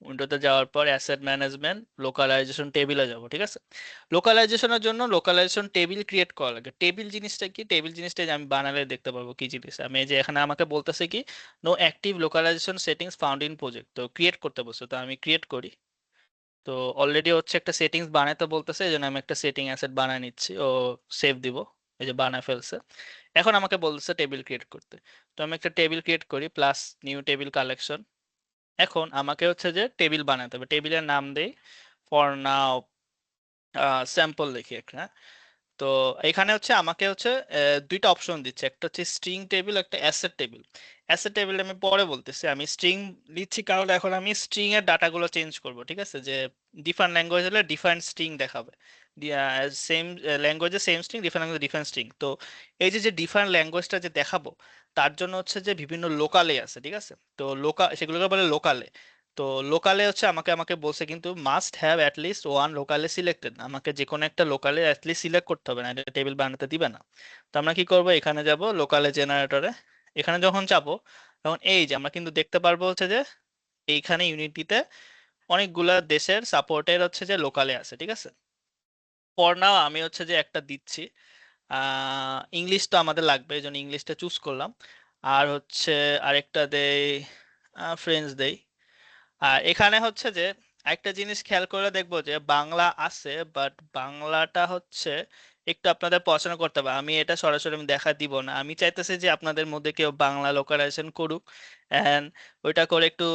উইন্ডোতে যাওয়ার পর অ্যাসেট ম্যানেজমেন্ট লোকালাইজেশন টেবিলে যাব, ঠিক আছে। লোকালাইজেশনের জন্য লোকালাইজেশন টেবিল ক্রিয়েট করা লাগে। টেবিল জিনিসটা কি, টেবিল জিনিসটা যে আমি বানালে দেখতে পারবো কি জিনিস। আমি এই যে এখানে আমাকে বলতেছে কি no active localization settings found in project, তো ক্রিয়েট করতে বলছে, তো আমি ক্রিয়েট করি। তো অলরেডি হচ্ছে একটা সেটিংস বানাতে বলতেছে, এই জন্য আমি একটা সেটিং অ্যাসেট বানায় নিচ্ছি ও সেভ দিব। এই যে বানায় ফেলছে। এখন আমাকে বলতেছে টেবিল ক্রিয়েট করতে, তো আমি একটা টেবিল ক্রিয়েট করি, প্লাস নিউ টেবিল কালেকশন। এখন আমাকে হচ্ছে যে টেবিল বানাতে হবে, টেবিলের নাম দেই ফর নাও স্যাম্পল লিখি একটা, হ্যাঁ? তো এখানে হচ্ছে আমাকে হচ্ছে দুইটা অপশন দিচ্ছে, একটা হচ্ছে স্ট্রিং টেবিল, একটা অ্যাসেট টেবিল। অ্যাসেট টেবিল আমি পরে বলতেছি, আমি স্ট্রিং লিখছি কারণ এখন আমি স্ট্রিং এর ডাটাগুলো চেঞ্জ করব, ঠিক আছে। যে ডিফারেন্ট ল্যাঙ্গুয়েজ হলে ডিফারেন্ট স্ট্রিং দেখাবে, সেম ল্যাঙ্গুয়েজে সেম স্ট্রিং, ডিফারেন্ট ল্যাঙ্গুয়েজে ডিফারেন্ট স্ট্রিং। তো এই যে যে ডিফারেন্ট ল্যাঙ্গুয়েজটা যে দেখাবো, তার জন্য হচ্ছে যে বিভিন্ন লোকালে আছে, ঠিক আছে। তো সেগুলোকে বলে লোকালে। তো লোকালে হচ্ছে আমাকে আমাকে বলছে কিন্তু must have at least one লোকালে সিলেক্টেড, আমাকে যে কোনো একটা লোকালে অ্যাট লিস্ট সিলেক্ট করতে হবে, না এটা টেবিল বানাতে দিবে না। তো আমরা কি করব, এখানে যাব লোকালে জেনারেটরে। এখানে যখন যাব তখন এই যে আমরা কিন্তু দেখতে পারবো হচ্ছে যে এইখানে ইউনিটিতে অনেকগুলা দেশের সাপোর্টের হচ্ছে যে লোকালে আছে, ঠিক আছে। পর নাও আমি হচ্ছে যে একটা দিচ্ছি, ইংলিশ তো আমাদের লাগবে, এই জন্য ইংলিশটা চুজ করলাম। আর হচ্ছে আরেকটা দেই, ফ্রেঞ্চ দেই। আর এখানে হচ্ছে যে একটা জিনিস খেয়াল করে দেখবো যে বাংলা আছে, বাট বাংলাটা হচ্ছে একটু আপনাদের পড়াশোনা করতে হবে। আমি এটা সরাসরি আমি দেখা দিব না, আমি চাইতেছি যে আপনাদের মধ্যে কেউ বাংলা লোকালাইজেশন করুক, এন্ড ওইটা করে একটু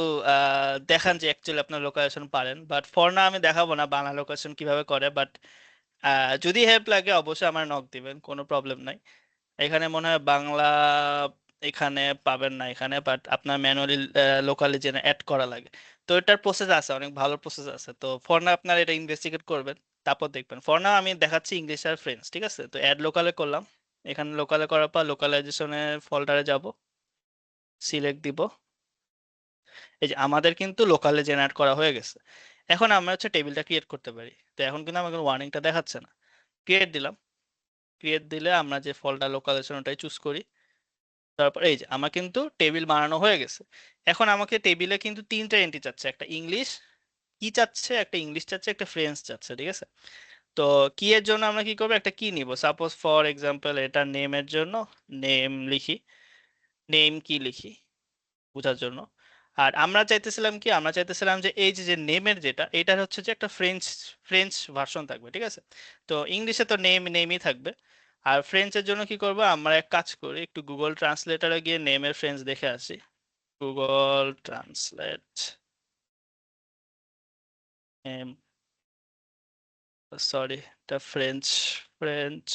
দেখান যে অ্যাকচুয়ালি আপনার লোকালাইজেশন পারেন। বাট ফর না আমি দেখাবো না বাংলা লোকালাইজেশন কিভাবে করে, বাট যদি হেল্প লাগে অবশ্যই আমার নক দিবেন, কোনো প্রবলেম নাই। এখানে মনে হয় বাংলা এখানে পাবেন না এখানে, বাট আপনার ম্যানুয়ালি লোকালি জেনে অ্যাড করা লাগে। তো এটার প্রসেস আছে, অনেক ভালো প্রসেস আছে। তো ফর না আপনার এটা ইনভেস্টিগেট করবেন, তারপর দেখবেন। ফর না আমি দেখাচ্ছি ইংলিশ আর ফ্রেঞ্চ, ঠিক আছে? তো অ্যাড লোকালে করলাম। এখানে লোকালে করার পর লোকালাইজেশনের ফোল্ডারে যাব, সিলেক্ট দিব। এই যে আমাদের কিন্তু লোকালে জেনারেট করা হয়ে গেছে। এখন আমরা হচ্ছে টেবিলটা ক্রিয়েট করতে পারি। তো এখন কিন্তু আমাকে ওয়ার্নিংটা দেখাচ্ছে না। ক্রিয়েট দিলাম। ক্রিয়েট দিলে আমরা যে ফোল্ডার লোকালাইজেশন ওটাই চুজ করি। তারপর এই যে আমার কিন্তু টেবিল বানানো হয়ে গেছে। এখন আমাকে টেবিলে কিন্তু তিনটা এন্ট্রি চাচ্ছে, একটা ইংলিশ কি চাচ্ছে, একটা ইংলিশ চাচ্ছে, একটা ফ্রেঞ্চ চাচ্ছে, ঠিক আছে? তো কি এর জন্য আমরা কি করবো, একটা কি নিব, সাপোজ ফর এক্সাম্পল এটা নেমের জন্য নেম লিখি। নেম কি লিখি বোঝার জন্য। আর আমরা চাইতেছিলাম কি, আমরা চাইতেছিলাম যে এই যে যে নেমের যেটা, এটার হচ্ছে যে একটা ফ্রেঞ্চ ফ্রেঞ্চ ভার্সন থাকবে, ঠিক আছে? তো ইংলিশে তো নেম নেমই থাকবে। আর ফ্রেঞ্চের জন্য কি করবো, আমরা এক কাজ করি, একটু গুগল ট্রান্সলেটারে গিয়ে নেমের ফ্রেঞ্চ দেখে আসি। গুগল ট্রান্সলেট নেম, সরি, এটা ফ্রেঞ্চ, ফ্রেঞ্চ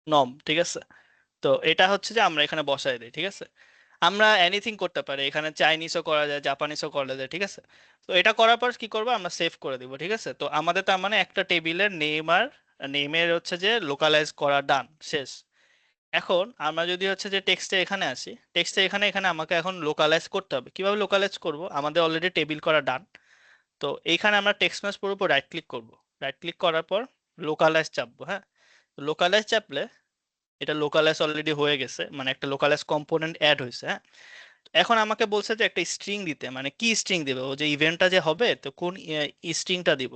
নম, ঠিক আছে? তো এটা হচ্ছে যে আমরা এখানে বসাই দিই, ঠিক আছে? আমরা এনিথিং করতে পারি, এখানে চাইনিজও করা যায়, জাপানিজও করা যায়, ঠিক আছে? তো এটা করার পর কি করবো, আমরা সেভ করে দিব, ঠিক আছে? তো আমাদের তার মানে একটা টেবিলের নেম আর নেমের হচ্ছে যে লোকালাইজ করা ডান, শেষ। এখন আমরা যদি হচ্ছে যে টেক্সটে এখানে আসি, টেক্সটে এখানে এখানে আমাকে এখন লোকালাইজ করতে হবে। কিভাবে লোকালাইজ করব, আমাদের অলরেডি টেবিল করা ডান। তো এইখানে আমরা টেক্সট ম্যাচ উপর রাইট ক্লিক করব। রাইট ক্লিক করার পর লোকালাইজ চাপবো, হ্যাঁ। লোকালাইজ চাপলে এটা লোকালাইজ অলরেডি হয়ে গেছে, মানে একটা লোকালাইজ কম্পোনেন্ট অ্যাড হয়েছে, হ্যাঁ। এখন আমাকে বলছে যে একটা স্ট্রিং দিতে, মানে কি স্ট্রিং দিবে, ও যে ইভেন্টটা যে হবে তো কোন স্ট্রিংটা দিব।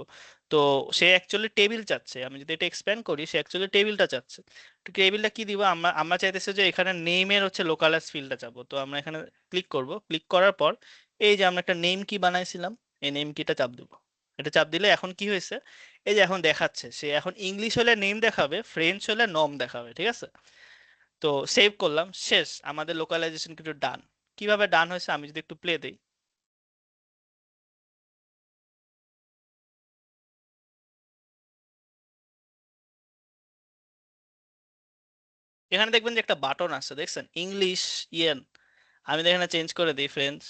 তো সে অ্যাকচুয়ালি টেবিল চাচ্ছে, আমি যদি এটা এক্সপ্যান্ড করি সে অ্যাকচুয়ালি টেবিলটা চাচ্ছে। তো টেবিলটা কি দিব, আমরা আমরা চাইতেছি যে এখানে নেমের হচ্ছে লোকালাইজ ফিল্ডটা চাবো। তো আমরা এখানে ক্লিক করব, ক্লিক করার পর এই যে আমরা একটা নেম কি বানাইছিলাম, এই নেম কিটা চাপ দেবো। এটা চাপ দিলে এখন কি হয়েছে, এই যে এখন দেখাচ্ছে, সে এখন ইংলিশ হলে নেম দেখাবে, ফ্রেঞ্চ হলে নম দেখাবে, ঠিক আছে? তো সেভ করলাম, শেষ, আমাদের লোকালাইজেশন কিন্তু ডান। কিভাবে ডান হয়েছে আমি যদি একটু প্লে দেই, এখানে দেখবেন যে একটা বাটন আছে, দেখছেন, ইংলিশ ইয়েন। আমি যদি এখানে চেঞ্জ করে দিই ফ্রেঞ্চ,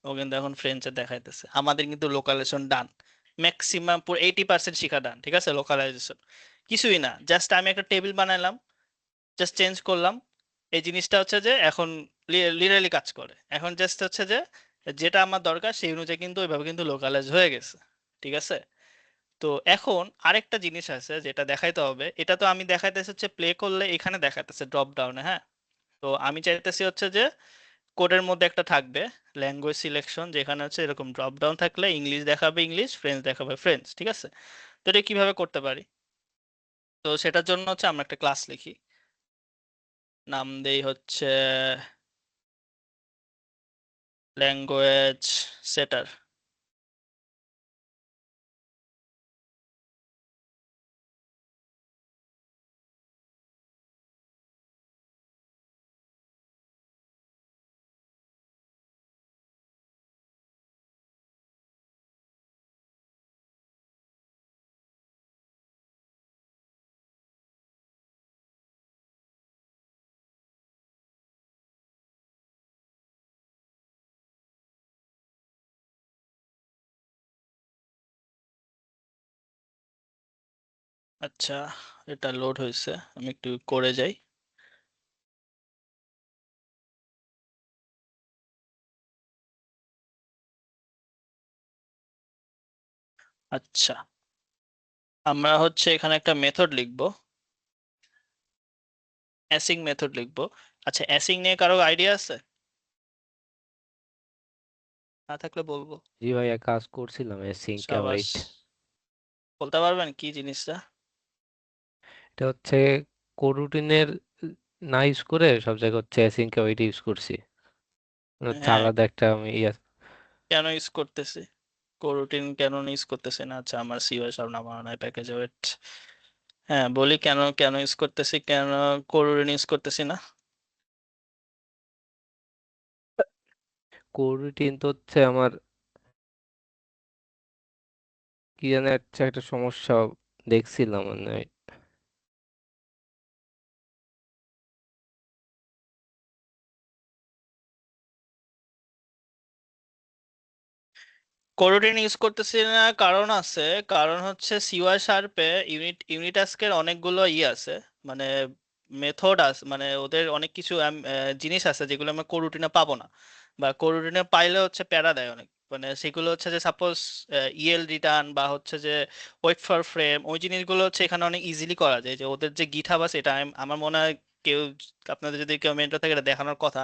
ও কিন্তু এখন ফ্রেঞ্চে দেখাইতেছে। আমাদের কিন্তু লোকালাইজেশন ডান, ম্যাক্সিমাম পুরো 80% শিখা ডান, ঠিক আছে? লোকালাইজেশন কিছুই না, জাস্ট আমি একটা টেবিল বানাইলাম, জাস্ট চেঞ্জ করলাম। এই জিনিসটা হচ্ছে যে এখন লিটারালি কাজ করে। এখন জাস্ট হচ্ছে যে যেটা আমার দরকার সেই অনুযায়ী কিন্তু ওইভাবে কিন্তু লোকালাইজ হয়ে গেছে, ঠিক আছে? তো এখন আরেকটা জিনিস আছে যেটা দেখাইতে হবে। এটা তো আমি দেখাইতেছি হচ্ছে প্লে করলে এখানে দেখাইতেছে ড্রপ ডাউনে, হ্যাঁ। তো আমি চাইতেছি হচ্ছে যে কোডের মধ্যে একটা থাকবে ল্যাঙ্গুয়েজ সিলেকশন, যেখানে হচ্ছে এরকম ড্রপ ডাউন থাকলে ইংলিশ দেখাবে ইংলিশ, ফ্রেঞ্চ দেখাবে ফ্রেঞ্চ, ঠিক আছে? তো এটা কিভাবে করতে পারি, তো সেটার জন্য হচ্ছে আমরা একটা ক্লাস লিখি, নাম দেই হচ্ছে ল্যাঙ্গুয়েজ সেটার। আচ্ছা, এটা লোড হয়েছে, আমি একটু করে যাই। আচ্ছা, আমরা হচ্ছে এখানে একটা মেথড লিখবো, অ্যাসিং মেথড লিখবো। আচ্ছা, অ্যাসিং নিয়ে কারো আইডিয়া আছে? না থাকলে বলবো। জি ভাইয়া, কাজ করছিলাম সিঙ্ক সাবাস, অ্যাওয়েট। বলতে পারবেন কি জিনিসটা? এটা হচ্ছে কোরুটিনের না ইউজ করে সব জায়গায় হচ্ছে সিঙ্ক অ্যাওয়েট ইউজ করছি। মানে হচ্ছে হ্যাঁ, আলাদা একটা আমি কেন ইউজ করতেছি, কোরুটিন কেন ইউজ করতেছি না? আচ্ছা, আমার সিওএস সব নামানো নাই প্যাকেজে, ওয়েট। হ্যাঁ, বলি কেন কেন ইউজ করতেছি, কেন কোরুটিন ইউজ করতেছি না। কোরুটিন তো হচ্ছে আমার কি জানি একটা একটা সমস্যা দেখছিলাম মানে কোরোটিন ইউজ করতেছি না, কারণ আছে। কারণ হচ্ছে সিওয়াই শার্পে ইউনিটাস্কের অনেকগুলো আছে, মানে মেথড আছে, মানে ওদের অনেক কিছু জিনিস আছে যেগুলো আমরা কোরুটিনে পাবো না, বা কোরুটিনে পাইলে হচ্ছে প্যারা দেয় অনেক। মানে সেগুলো হচ্ছে যে সাপোজ ইএল রিটার্ন বা হচ্ছে যে ওয়েট ফর ফ্রেম, ওই জিনিসগুলো হচ্ছে এখানে অনেক ইজিলি করা যায়। যে ওদের যে গিটহাব আছে, এটা আমার মনে হয় কেউ, আপনাদের যদি কেউ মেন্টর থাকে, এটা দেখানোর কথা।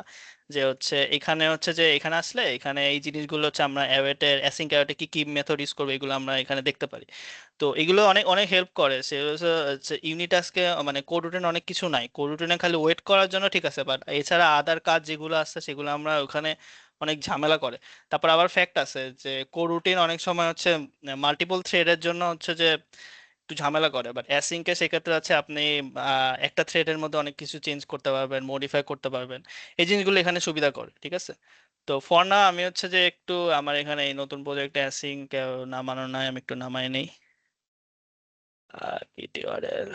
যে হচ্ছে এখানে হচ্ছে যে এখানে আসলে এখানে এই জিনিসগুলো হচ্ছে আমরা অ্যাওয়েটের অ্যাসিঙ্ক অ্যাওয়েটে কি কি মেথড ইউজ করবো, এগুলো আমরা এখানে দেখতে পারি। তো এগুলো অনেক অনেক হেল্প করে। সে হচ্ছে ইউনিটাস্কে, মানে কোড রুটিন অনেক কিছু নাই, কোড রুটিনে খালি ওয়েট করার জন্য ঠিক আছে, বাট এছাড়া আদার কাজ যেগুলো আছে সেগুলো আমরা ওখানে অনেক ঝামেলা করে। তারপর আবার ফ্যাক্ট আছে যে কোড রুটিন অনেক সময় হচ্ছে মাল্টিপল থ্রেডের জন্য হচ্ছে যে একটু ঝামেলা করে, বাট অ্যাসিঙ্কে সেক্ষেত্রে আছে আপনি একটা থ্রেডের মধ্যে অনেক কিছু চেঞ্জ করতে পারবেন, মডিফাই করতে পারবেন। এই জিনিসগুলো এখানে সুবিধা করে, ঠিক আছে। তো ফর না আমি হচ্ছে যে একটু আমার এখানে এই নতুন প্রজেক্টে অ্যাসিঙ্ক নামানো নাই, আমি একটু নামাই নেই। পিটিআরএল,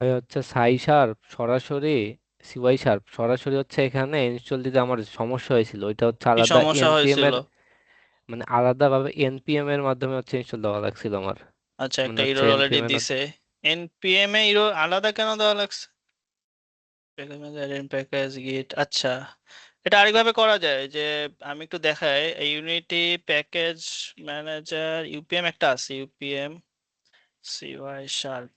ভাই হচ্ছে সাই শার্প সরাসরি, সিওয়াই শার্প সরাসরি হচ্ছে এখানে ইনস্টল দিতে আমার সমস্যা হয়েছিল। ওইটা হচ্ছে কি আলাদা সমস্যা এনপিএম হয়েছিল? এর, মানে আলাদাভাবে এনপিএম এর মাধ্যমে হচ্ছে ইনস্টল দেওয়া লাগছিল আমার। আচ্ছা, মানে একটা হচ্ছে ইরর অলরেডি এনপিএম এর দিছে। এনপিএম এ ইরর আলাদা কেন দেওয়া লাগছে? প্যাকেজ গিট, আচ্ছা। এটা আরেকভাবে করা যায় যে, আমি একটু দেখাই। ইউনিটি প্যাকেজ ম্যানেজার ইউপিএম একটা আছে, UPM CY sharp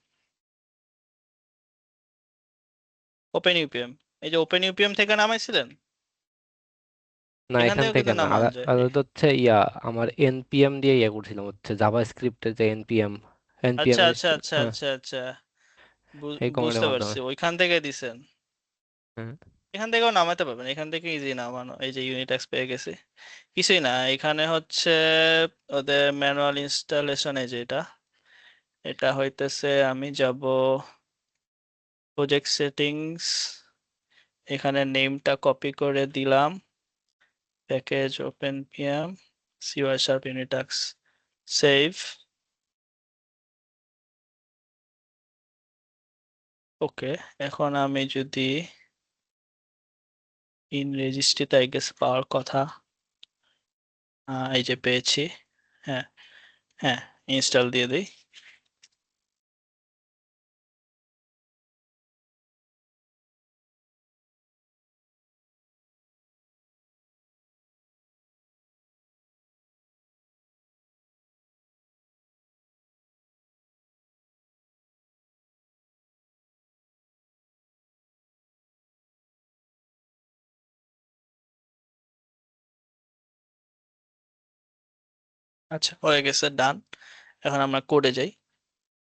open UPM. এই যে ওপেন ইউপিএম থেকে নামাইছিলেন, না, এখান এখান থেকেও থেকে কিন্তু না, নামানো যায়। আলাদা হচ্ছে আমার এনপিএম দিয়ে করছিলাম, হচ্ছে জাভা স্ক্রিপ্টের যে এনপিএম, এনপিএম আচ্ছা আচ্ছা ইনস্টল, আচ্ছা হ্যাঁ, আচ্ছা আচ্ছা, এই কমান্ডের বুঝতে মাধ্যমে। পারছি, ওইখান থেকে দিছেন। হ্যাঁ। এখান থেকেও নামাতে পারবেন, এখান থেকে ইজি নামানো। এই যে ইউনিট্যাক্স পেয়ে গেছি, কিছুই না এখানে হচ্ছে। ওদের ম্যানুয়াল ইনস্টলেশনে যেটা, এটা হইতেছে আমি যাব প্রজেক্ট সেটিংস, এখানে নেমটা কপি করে দিলাম, package open PM Cysharp UniTask, save. Okay, এখন আমি যদি ইন রেজিস্ট্রিতে আই গেস পাওয়ার কথা, এই যে পেয়েছি। হ্যাঁ, হ্যাঁ, ইনস্টল দিয়ে দিই। আচ্ছা, হয়ে গেছে, ডান। এখন আমরা কোডে যাই,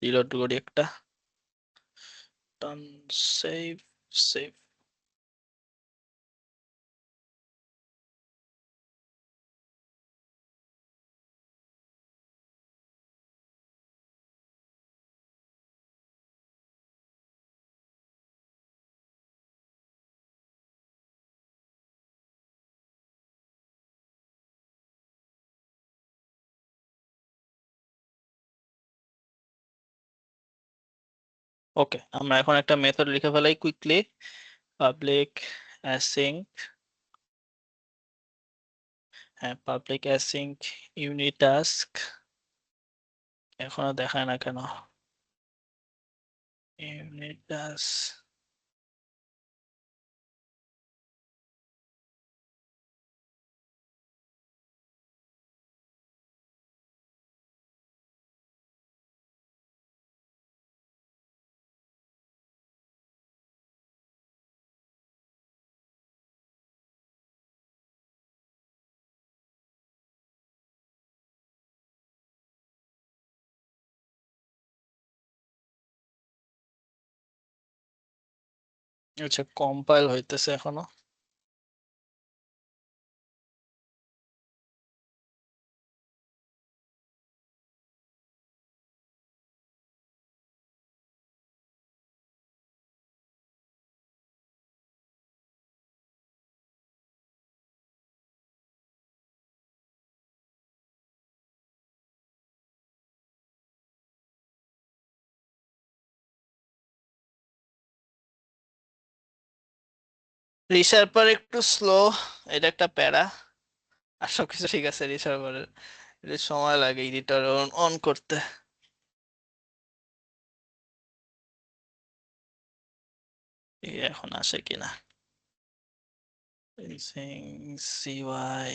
রিলোড করি একটা, ডান, সেভ, সেভ। ওকে, আমরা এখন একটা মেথড লিখে ফেলাই কুইকলি, পাবলিক অ্যাসিঙ্ক, হ্যাঁ পাবলিক অ্যাসিঙ্ক ইউনিটাস্ক, এখনো দেখায় না কেন? ইউনিটাস্ক, আচ্ছা কম্পাইল হইতেছে এখনো। রিসার্ভার একটু স্লো, এটা একটা প্যারা। আর সবকিছু ঠিক আছে, রিসার্ভারের এটা সময় লাগে এডিটর অন অন করতে। এখন আসে কিনা CY।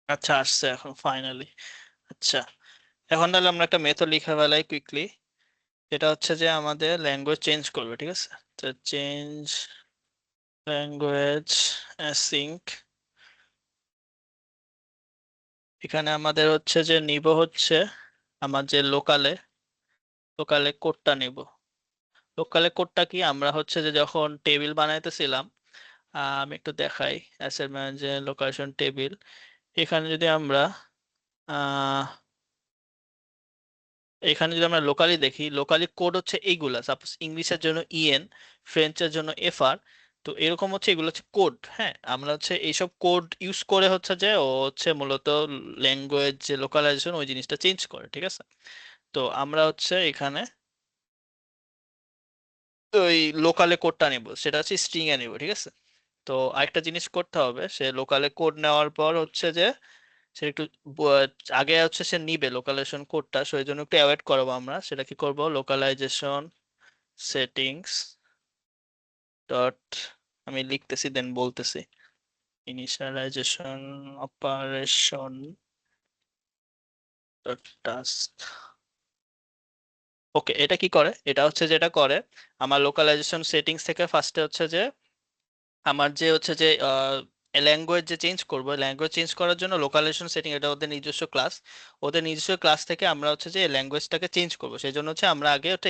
আচ্ছা, আসছে এখন ফাইনালি। আচ্ছা, এখন তাহলে আমরা একটা মেথড লিখে ফেলাই কুইকলি। এটা হচ্ছে যে আমাদের ল্যাঙ্গুয়েজ চেঞ্জ করবে, ঠিক আছে? তো চেঞ্জ ল্যাঙ্গুয়েজ অ্যাসিঙ্ক। এখানে আমাদের হচ্ছে যে নিব হচ্ছে আমার যে লোকালে লোকালে কোডটা নিব। লোকালে কোডটা কি, আমরা হচ্ছে যে যখন টেবিল বানাইতেছিলাম, আমি একটু দেখাই। অ্যাসেট ম্যানেজার লোকেশন টেবিল, এখানে যদি আমরা আহ এখানে যদি আমরা লোকালি দেখি, লোকালি কোড হচ্ছে এইগুলা। সাপোজ ইংলিশের জন্য ইএন, ফ্রেঞ্চের জন্য এফআর। তো এরকম হচ্ছে, এগুলো হচ্ছে কোড। হ্যাঁ, আমরা হচ্ছে এইসব কোড ইউজ করে হচ্ছে যে ও হচ্ছে মূলত ল্যাঙ্গুয়েজ যে লোকালাইজেশন ওই জিনিসটা চেঞ্জ করে, ঠিক আছে? তো আমরা হচ্ছে এখানে ওই লোকালে কোডটা নেব, সেটা হচ্ছে স্ট্রিং এ নেব, ঠিক আছে? তো আরেকটা জিনিস করতে হবে, সে লোকালে কোড নেওয়ার পর হচ্ছে যে সে একটু আগে হচ্ছে সে নিবে লোকালাইজেশন কোডটা, সেই জন্য একটু অ্যাওয়েট করবো আমরা। সেটা কি করব, লোকালাইজেশন সেটিংস ডট, আমি লিখতেছি দেন বলতেছি, ইনিশিয়ালাইজেশন অপারেশন ডট টাস্ক। ওকে, এটা কি করে, এটা হচ্ছে যেটা করে আমার লোকালাইজেশন সেটিংস থেকে ফার্স্টে হচ্ছে যে আমার যে হচ্ছে যে ল্যাঙ্গুয়েজ যে চেঞ্জ করব, ল্যাঙ্গুয়েজ চেঞ্জ করার জন্য লোকালাইজেশন সেটিং, এটা ওদের নিজস্ব ক্লাস। ওদের নিজস্ব ক্লাস থেকে আমরা হচ্ছে যে ল্যাঙ্গুয়েজটাকে চেঞ্জ করব, সেই জন্য হচ্ছে আমরা আগে ওটা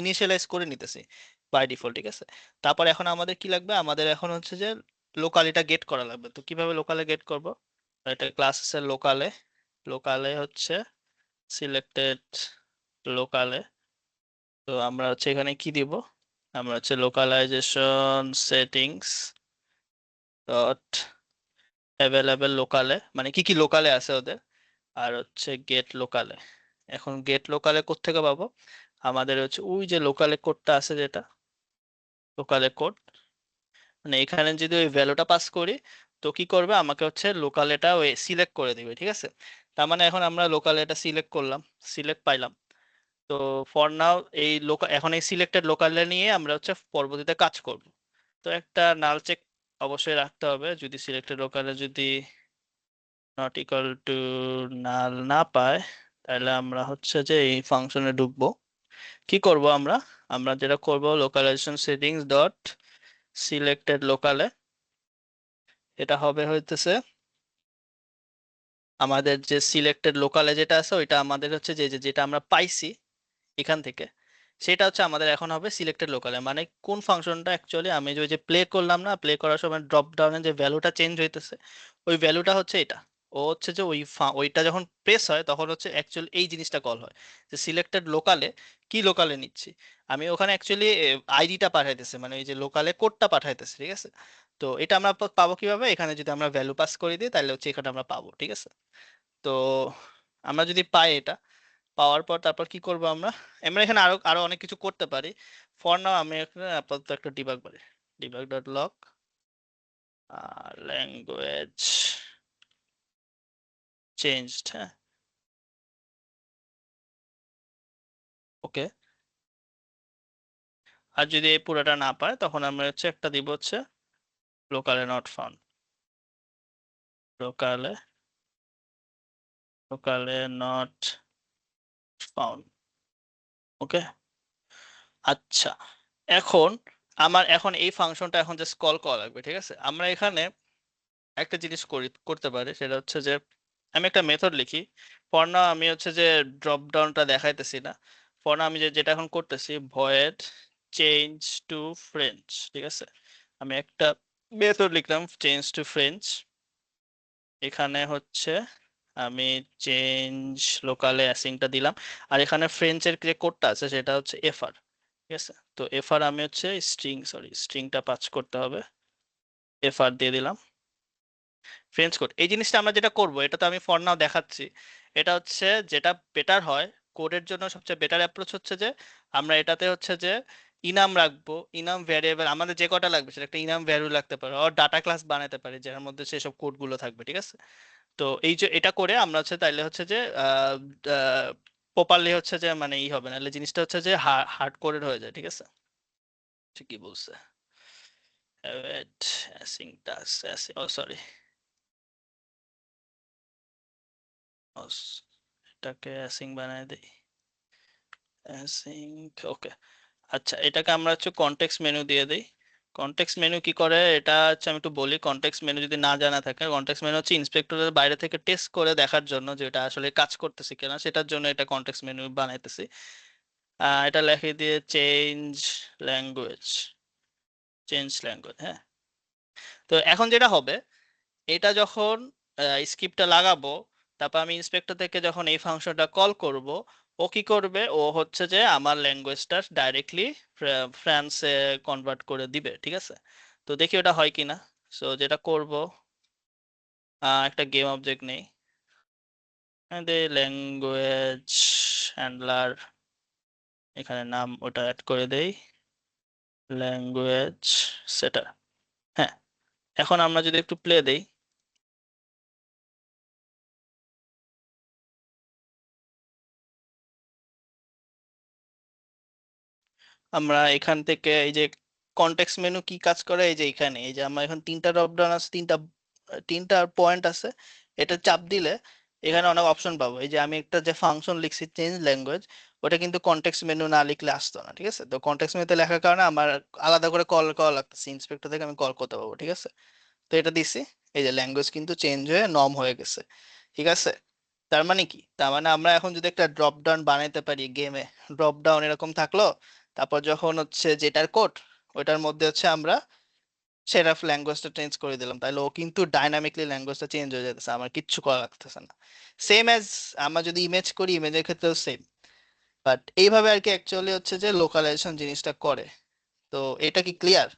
ইনিশিয়ালাইজ করে নিতেছি বাই ডিফল্ট, ঠিক আছে? তারপর এখন আমাদের কি লাগবে, আমাদের এখন হচ্ছে যে লোকালিটা গেট করা লাগবে। তো কিভাবে লোকালে গেট করব, এটা ক্লাস আছে লোকালে। লোকালে হচ্ছে সিলেক্টেড লোকালে। তো আমরা হচ্ছে এখানে কি দিব, আমরা হচ্ছে লোকালাইজেশন সেটিংস ডট অ্যাভেলেবেল লোকালে, মানে কি কি লোকালে আছে ওদের, আর হচ্ছে গেট লোকালে। এখন গেট লোকালে কোত্থেকে পাবো, আমাদের হচ্ছে ওই যে লোকালে কোডটা আছে, যেটা লোকালে কোড, মানে এখানে যদি ওই ভ্যালুটা পাস করি, তো কি করবে, আমাকে হচ্ছে লোকালেটা ওই সিলেক্ট করে দিবে, ঠিক আছে? তার মানে এখন আমরা লোকালেটা সিলেক্ট করলাম, সিলেক্ট পাইলাম। তো ফর নাও এই এখন এই সিলেক্টেড লোকালে নিয়ে আমরা হচ্ছে পরবর্তীতে কাজ করব। তো একটা নাল চেক অবশ্যই রাখতে হবে, যদি সিলেক্টেড লোকালে যদি নট ইকুয়াল টু নাল না পায়, তাহলে আমরা হচ্ছে যে এই ফাংশনে ঢুকবো। কি করব আমরা, আমরা যেটা করব, লোকালাইজেশন সেটিংস ডট সিলেক্টেড লোকালে, এটা হবে হইতেছে আমাদের যে সিলেক্টেড লোকালে যেটা আছে ওইটা আমাদের হচ্ছে যেটা আমরা পাইছি এখান থেকে, সেটা হচ্ছে আমাদের এখন হবে সিলেক্টেড লোকালে। মানে কোন ফাংশনটা অ্যাকচুয়ালি আমি যে ওই যে প্লে করলাম না, প্লে করার সময় ড্রপ ডাউনে যে ভ্যালুটা চেঞ্জ হইতেছে, ওই ভ্যালুটা হচ্ছে এটা। ও হচ্ছে যে ওইটা যখন প্রেস হয় তখন হচ্ছে অ্যাকচুয়ালি এই জিনিসটা কল হয়, যে সিলেক্টেড লোকালে কি লোকালে নিচ্ছি আমি, ওখানে অ্যাকচুয়ালি আইডিটা পাঠাইতেছে, মানে এই যে লোকালে কোডটা পাঠাইতেছে, ঠিক আছে? তো এটা আমরা পাবো কিভাবে, এখানে যদি আমরা ভ্যালু পাস করে দিই তাহলে হচ্ছে এখানে আমরা পাবো, ঠিক আছে? তো আমরা যদি পাই এটা, পাওয়ার পর তারপর কি করব আমরা, আমরা এখানে আরো আরো অনেক কিছু করতে পারি। ফর নাও আমি এখানে আপাতত একটা ডিবাগ বলি, debug dot log language changed. হ্যাঁ, ওকে। আর যদি এই পুরোটা না পায় তখন আমরা হচ্ছে একটা দিব হচ্ছে লোকালে নট ফাউন্ড, লোকালে লোকালে নট ফাউন্ড। ওকে, আচ্ছা। এখন আমার এখন এই ফাংশনটা এখন জাস্ট কল করা লাগবে, ঠিক আছে? আমরা এখানে একটা জিনিস করতে পারি, সেটা হচ্ছে যে আমি একটা মেথড লিখি। ফর নাও আমি হচ্ছে যে ড্রপ ডাউনটা দেখাইতেছি না। ফর নাও আমি যেটা এখন করতেছি, ভয়েড চেঞ্জ টু ফ্রেঞ্চ, ঠিক আছে। আমি একটা মেথড লিখলাম চেঞ্জ টু ফ্রেঞ্চ। এখানে হচ্ছে আমি চেঞ্জ লোকালে অ্যাসিংটা দিলাম। আর এখানে ফ্রেঞ্চের যে কোডটা আছে সেটা হচ্ছে এফআর, ঠিক আছে। তো এফআর আমি হচ্ছে স্ট্রিংটা পাস করতে হবে, এফআর দিয়ে দিলাম। ফ্রেঞ্চ কোড, এই জিনিসটা আমরা যেটা করব এটা তো আমি ফর নাও দেখাচ্ছি। এটা হচ্ছে যেটা বেটার হয় কোডের জন্য, সবচেয়ে বেটার অ্যাপ্রোচ হচ্ছে যে আমরা এটাতে হচ্ছে যে ইনাম রাখবো। ইনাম ভ্যারিয়েবল আমাদের যে কটা লাগবে সেটা একটা ইনাম ভ্যালু লাগতে পারে, আর ডাটা ক্লাস বানাতে পারি যার মধ্যে সেসব কোডগুলো থাকবে, ঠিক আছে। তো এই যে এটা করে আমরা হচ্ছে তাইলে হচ্ছে যে প্রপারলি হচ্ছে যে মানে ই হবে, নাহলে জিনিসটা হচ্ছে যে হার্ড কোডেড হয়ে যায়, ঠিক আছে। ঠিকই বলছে। ওয়েট, অ্যাসিং টাস্ক, অ্যাসিং, ও সরি, এটাকে অ্যাসিং বানায় দেই, অ্যাসিং, ওকে। আচ্ছা, এটাকে আমরা হচ্ছে কনটেক্সট মেনু দিয়ে দিই। কনটেক্সট মেনু কি করে এটা হচ্ছে আমি একটু বলি। কনটেক্সট মেনু যদি না জানা থাকে, কনটেক্সট মেনু হচ্ছে ইন্সপেক্টরের বাইরে থেকে টেস্ট করে দেখার জন্য যে এটা আসলে কাজ করতেছে কিনা, সেটার জন্য এটা কনটেক্সট মেনু বানাইতেছি। এটা লিখে দিয়ে চেঞ্জ ল্যাঙ্গুয়েজ, চেঞ্জ ল্যাঙ্গুয়েজ, হ্যাঁ। তো এখন যেটা হবে, এটা যখন স্ক্রিপ্টটা লাগাবো, তারপর আমি ইন্সপেক্টর থেকে যখন এই ফাংশনটা কল করব, ও কি করবে, ও হচ্ছে যে আমার ল্যাঙ্গুয়েজটা ডাইরেক্টলি ফ্রান্সে কনভার্ট করে দিবে, ঠিক আছে। তো দেখি ওটা হয় কিনা। সো যেটা করব, একটা গেম অবজেক্ট নেই, ল্যাঙ্গুয়েজ হ্যান্ডলার, এখানে নাম ওটা অ্যাড করে দেই, ল্যাঙ্গুয়েজ সেটার, হ্যাঁ। এখন আমরা যদি একটু প্লে দেই, আমরা এখান থেকে এই যে কনটেক্সট মেনু কি কাজ করে, এই যে এখানে এই যে আমার এখন তিনটা ড্রপ ডাউন আছে, তিনটা তিনটা পয়েন্ট আছে। এটা চাপ দিলে এখানে অনেক অপশন পাবো। এই যে আমি একটা যে ফাংশন লিখছি চেঞ্জ ল্যাঙ্গুয়েজ, ওটা কিন্তু কনটেক্সট মেনু না লিখলে আসতো না, ঠিক আছে। তো কনটেক্সট মেনুতে লেখার কারণে আমার আলাদা করে কল করা লাগতেছে, ইন্সপেক্টর থেকে আমি কল করতে পারবো, ঠিক আছে। তো এটা দিছি, এই যে ল্যাঙ্গুয়েজ কিন্তু চেঞ্জ হয়ে নর্ম হয়ে গেছে, ঠিক আছে। তার মানে কি, তার মানে আমরা এখন যদি একটা ড্রপ ডাউন বানাইতে পারি গেমে, ড্রপ ডাউন এরকম থাকলো, তারপর যখন হচ্ছে যেটার কোড, ওইটার মধ্যে হচ্ছে আমরা সেটা ল্যাঙ্গুয়েজটা চেঞ্জ করে দিলাম, তাহলে ও কিন্তু ডাইনামিকলি ল্যাঙ্গুয়েজটা চেঞ্জ হয়ে যেতেছে, আমার কিচ্ছু করা লাগতেছে না। সেম অ্যাজ আমরা যদি ইমেজ করি, ইমেজের ক্ষেত্রেও সেম। বাট এইভাবে আর কি অ্যাকচুয়ালি হচ্ছে যে লোকালাইজেশন জিনিসটা করে। তো এটা কি ক্লিয়ার?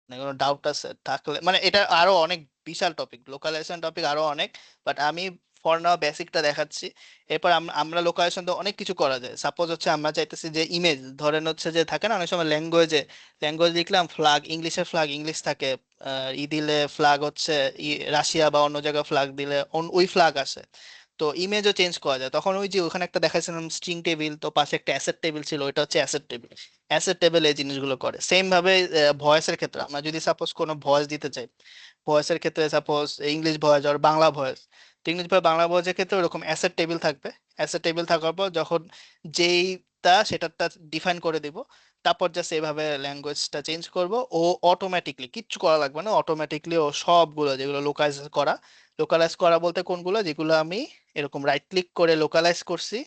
মানে কোনো ডাউট আছে থাকলে, মানে এটা আরো অনেক বিশাল টপিক, লোকালাইজেশন টপিক আরো অনেক। বাট আমি ফর নাও বেসিকটা দেখাচ্ছি। এরপর আমরা লোকালাইজেশন তো অনেক কিছু করা যায়। সাপোজ হচ্ছে আমরা চাইতেছি যে ইমেজ, ধরেন হচ্ছে যে থাকে না অনেক সময় ল্যাঙ্গুয়েজে, ল্যাঙ্গুয়েজ লিখলাম ফ্ল্যাগ, ইংলিশের ফ্ল্যাগ ইংলিশ থাকে, ই দিলে ফ্ল্যাগ হচ্ছে রাশিয়া বা অন্য জায়গায় ফ্ল্যাগ দিলে ওই ফ্ল্যাগ আসে। তো ইমেজও চেঞ্জ করা যায়, তখন ওই যে ওখানে একটা দেখাইছিলাম স্ট্রিং টেবিল, তো পাশে একটা অ্যাসেট টেবিল ছিল, ওইটা হচ্ছে অ্যাসেট টেবিল। অ্যাসেট টেবিল এই জিনিসগুলো করে। সেম ভাবে ভয়েসের ক্ষেত্রে আমরা যদি সাপোজ কোনো ভয়েস দিতে চাই, ভয়েসের ক্ষেত্রে সাপোজ ইংলিশ ভয়েস আর বাংলা ভয়েস, তো ইংলিশ ভয়েস বাংলা ভয়েসের ক্ষেত্রে ওরকম অ্যাসেট টেবিল থাকবে। অ্যাসেট টেবিল থাকার পর যখন যেইটা সেটারটা ডিফাইন করে দিব, তারপর জাস্ট এইভাবে ল্যাঙ্গুয়েজটা চেঞ্জ করব, ও অটোমেটিকলি কিচ্ছু করা লাগবে না, অটোমেটিকলি ও সবগুলো যেগুলো লোকালাইজ করা বলতে কোনগুলো, যেগুলো আমি এরকম রাইট ক্লিক করে লোকালাইজ করছি,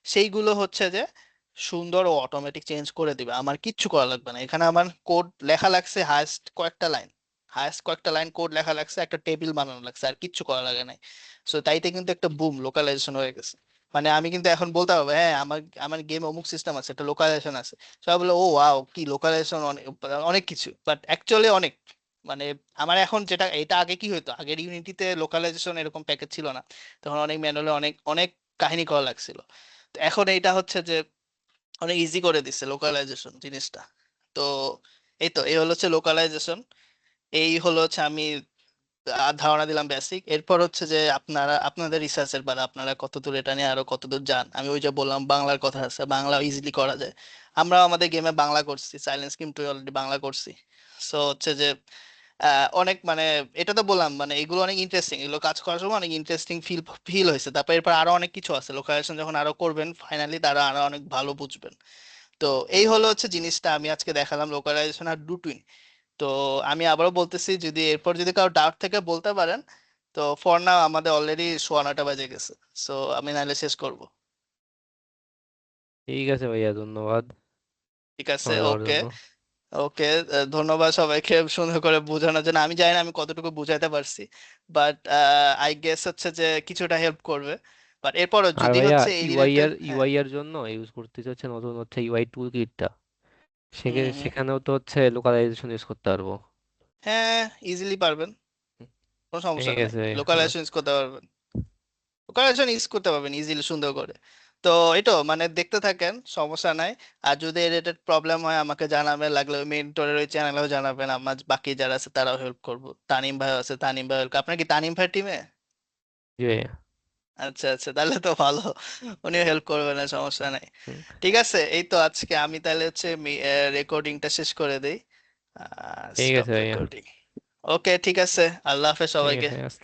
সেইগুলো হচ্ছে যে সুন্দর ও অটোমেটিক চেঞ্জ করে দিবে, আমার কিচ্ছু করা লাগবে না। এখানে আমার কোড লেখা লাগছে হায়েস্ট কয়েকটা লাইন কোড লেখা লাগছে, একটা টেবিল বানানো লাগছে, আর কিচ্ছু করা লাগে নাই। সো তাইতে কিন্তু একটা বুম লোকালাইজেশন হয়ে গেছে। মানে আমি কিন্তু এখন বলতে পারবো, হ্যাঁ আমার আমার গেমে অমুক সিস্টেম আছে, একটা লোকালাইজেশন আছে। সবাই বলে ও ওয়াও কি লোকালাইজেশন, অনেক অনেক কিছু, বাট অ্যাকচুয়ালি অনেক, মানে আমার এখন যেটা, এটা আগে কি হতো, আগের ইউনিটিতে লোকালাইজেশন এরকম প্যাকেজ ছিল না, তখন অনেক ম্যানুয়ালি অনেক অনেক কাহিনী করা লাগছিল। তো এখন এইটা হচ্ছে যে অনেক ইজি করে দিচ্ছে লোকালাইজেশন জিনিসটা। তো এই তো এই হলো হচ্ছে লোকালাইজেশন। এই হলো হচ্ছে আমি ধারণা দিলাম বেসিক। এরপর হচ্ছে যে আপনাদের রিসার্চের বা আপনারা কতদূর এটা নিয়ে আরো কতদূর যান। আমি ওই যে বললাম বাংলার কথা আছে, বাংলা ইজিলি করা যায়। আমরা আমাদের গেমে বাংলা করছি, সাইলেন্স গেম 2 অলরেডি বাংলা করছি। সো হচ্ছে যে অনেক মানে, এটা তো বললাম মানে এগুলো অনেক ইন্টারেস্টিং, এগুলো কাজ করার সময় অনেক ইন্টারেস্টিং ফিল ফিল হয়েছে। তারপর এরপর আরো অনেক কিছু আছে, লোকালাইজেশন যখন আরো করবেন ফাইনালি তারা আরো অনেক ভালো বুঝবেন। তো এই হলো হচ্ছে জিনিসটা আমি আজকে দেখালাম, লোকালাইজেশন আর ডু টুইন। তো আমি আবারও বলতেছি, যদি এরপর যদি কারো ডাউট থেকে বলতে পারেন, তো ফর নাও আমাদের অলরেডি 9:15 বাজে গেছে। সো আমি নাহলে শেষ করব। ঠিক আছে ভাইয়া, ধন্যবাদ ঠিক আছে, সময় দেওয়ার ওকে। জন্য। ওকে, ধন্যবাদ সবাইকে সুন্দর করে বোঝানোর জন্য। আমি জানি না আমি কতটুকু বুঝাইতে পারছি, বাট আই গেস হচ্ছে যে কিছুটা হেল্প করবে। বাট এরপরও আর যদি ভাইয়া হচ্ছে এই ইউআই রিলেটেড, এর হ্যাঁ। ইউআই এর জন্য ইউজ করতে হচ্ছে নতুন হচ্ছে ইউআই টুল কিটটা, হুম হুম হুম। সেখানেও তো হচ্ছে লোকালাইজেশন ইউজ করতে পারবো। হ্যাঁ, ইজিলি পারবেন, কোনো সমস্যা ঠিক নাই। আছে ভাইয়া, লোকালাইজেশন ইউজ করতে পারবেন, লোকালাইজেশন ইউজ করতে পারবেন ইজিলি সুন্দর করে। তো এই তো মানে দেখতে থাকেন, সমস্যা নাই। আর যদি রিলেটেড প্রবলেম হয় আমাকে জানাবেন, লাগলে মেন্টরের ওই চ্যানেলেও জানাবেন, আমার বাকি যারা আছে তারাও হেল্প করবো। তানিম ভাই আছে, তানিম ভাই help- আপনার কি তানিম ভাই টিমে? জি ভাইয়া। আচ্ছা আচ্ছা, তাহলে তো ভালো, উনিও হেল্প করবে না, সমস্যা নাই। হুম, ঠিক আছে, এই তো আজকে আমি তাহলে হচ্ছে রেকর্ডিংটা শেষ করে দেই। ঠিক স্টপ আছে ভাইয়া। রেকর্ডিং। ওকে, ঠিক আছে, আল্লাহ হাফেজ ঠিক সবাইকে। আছে।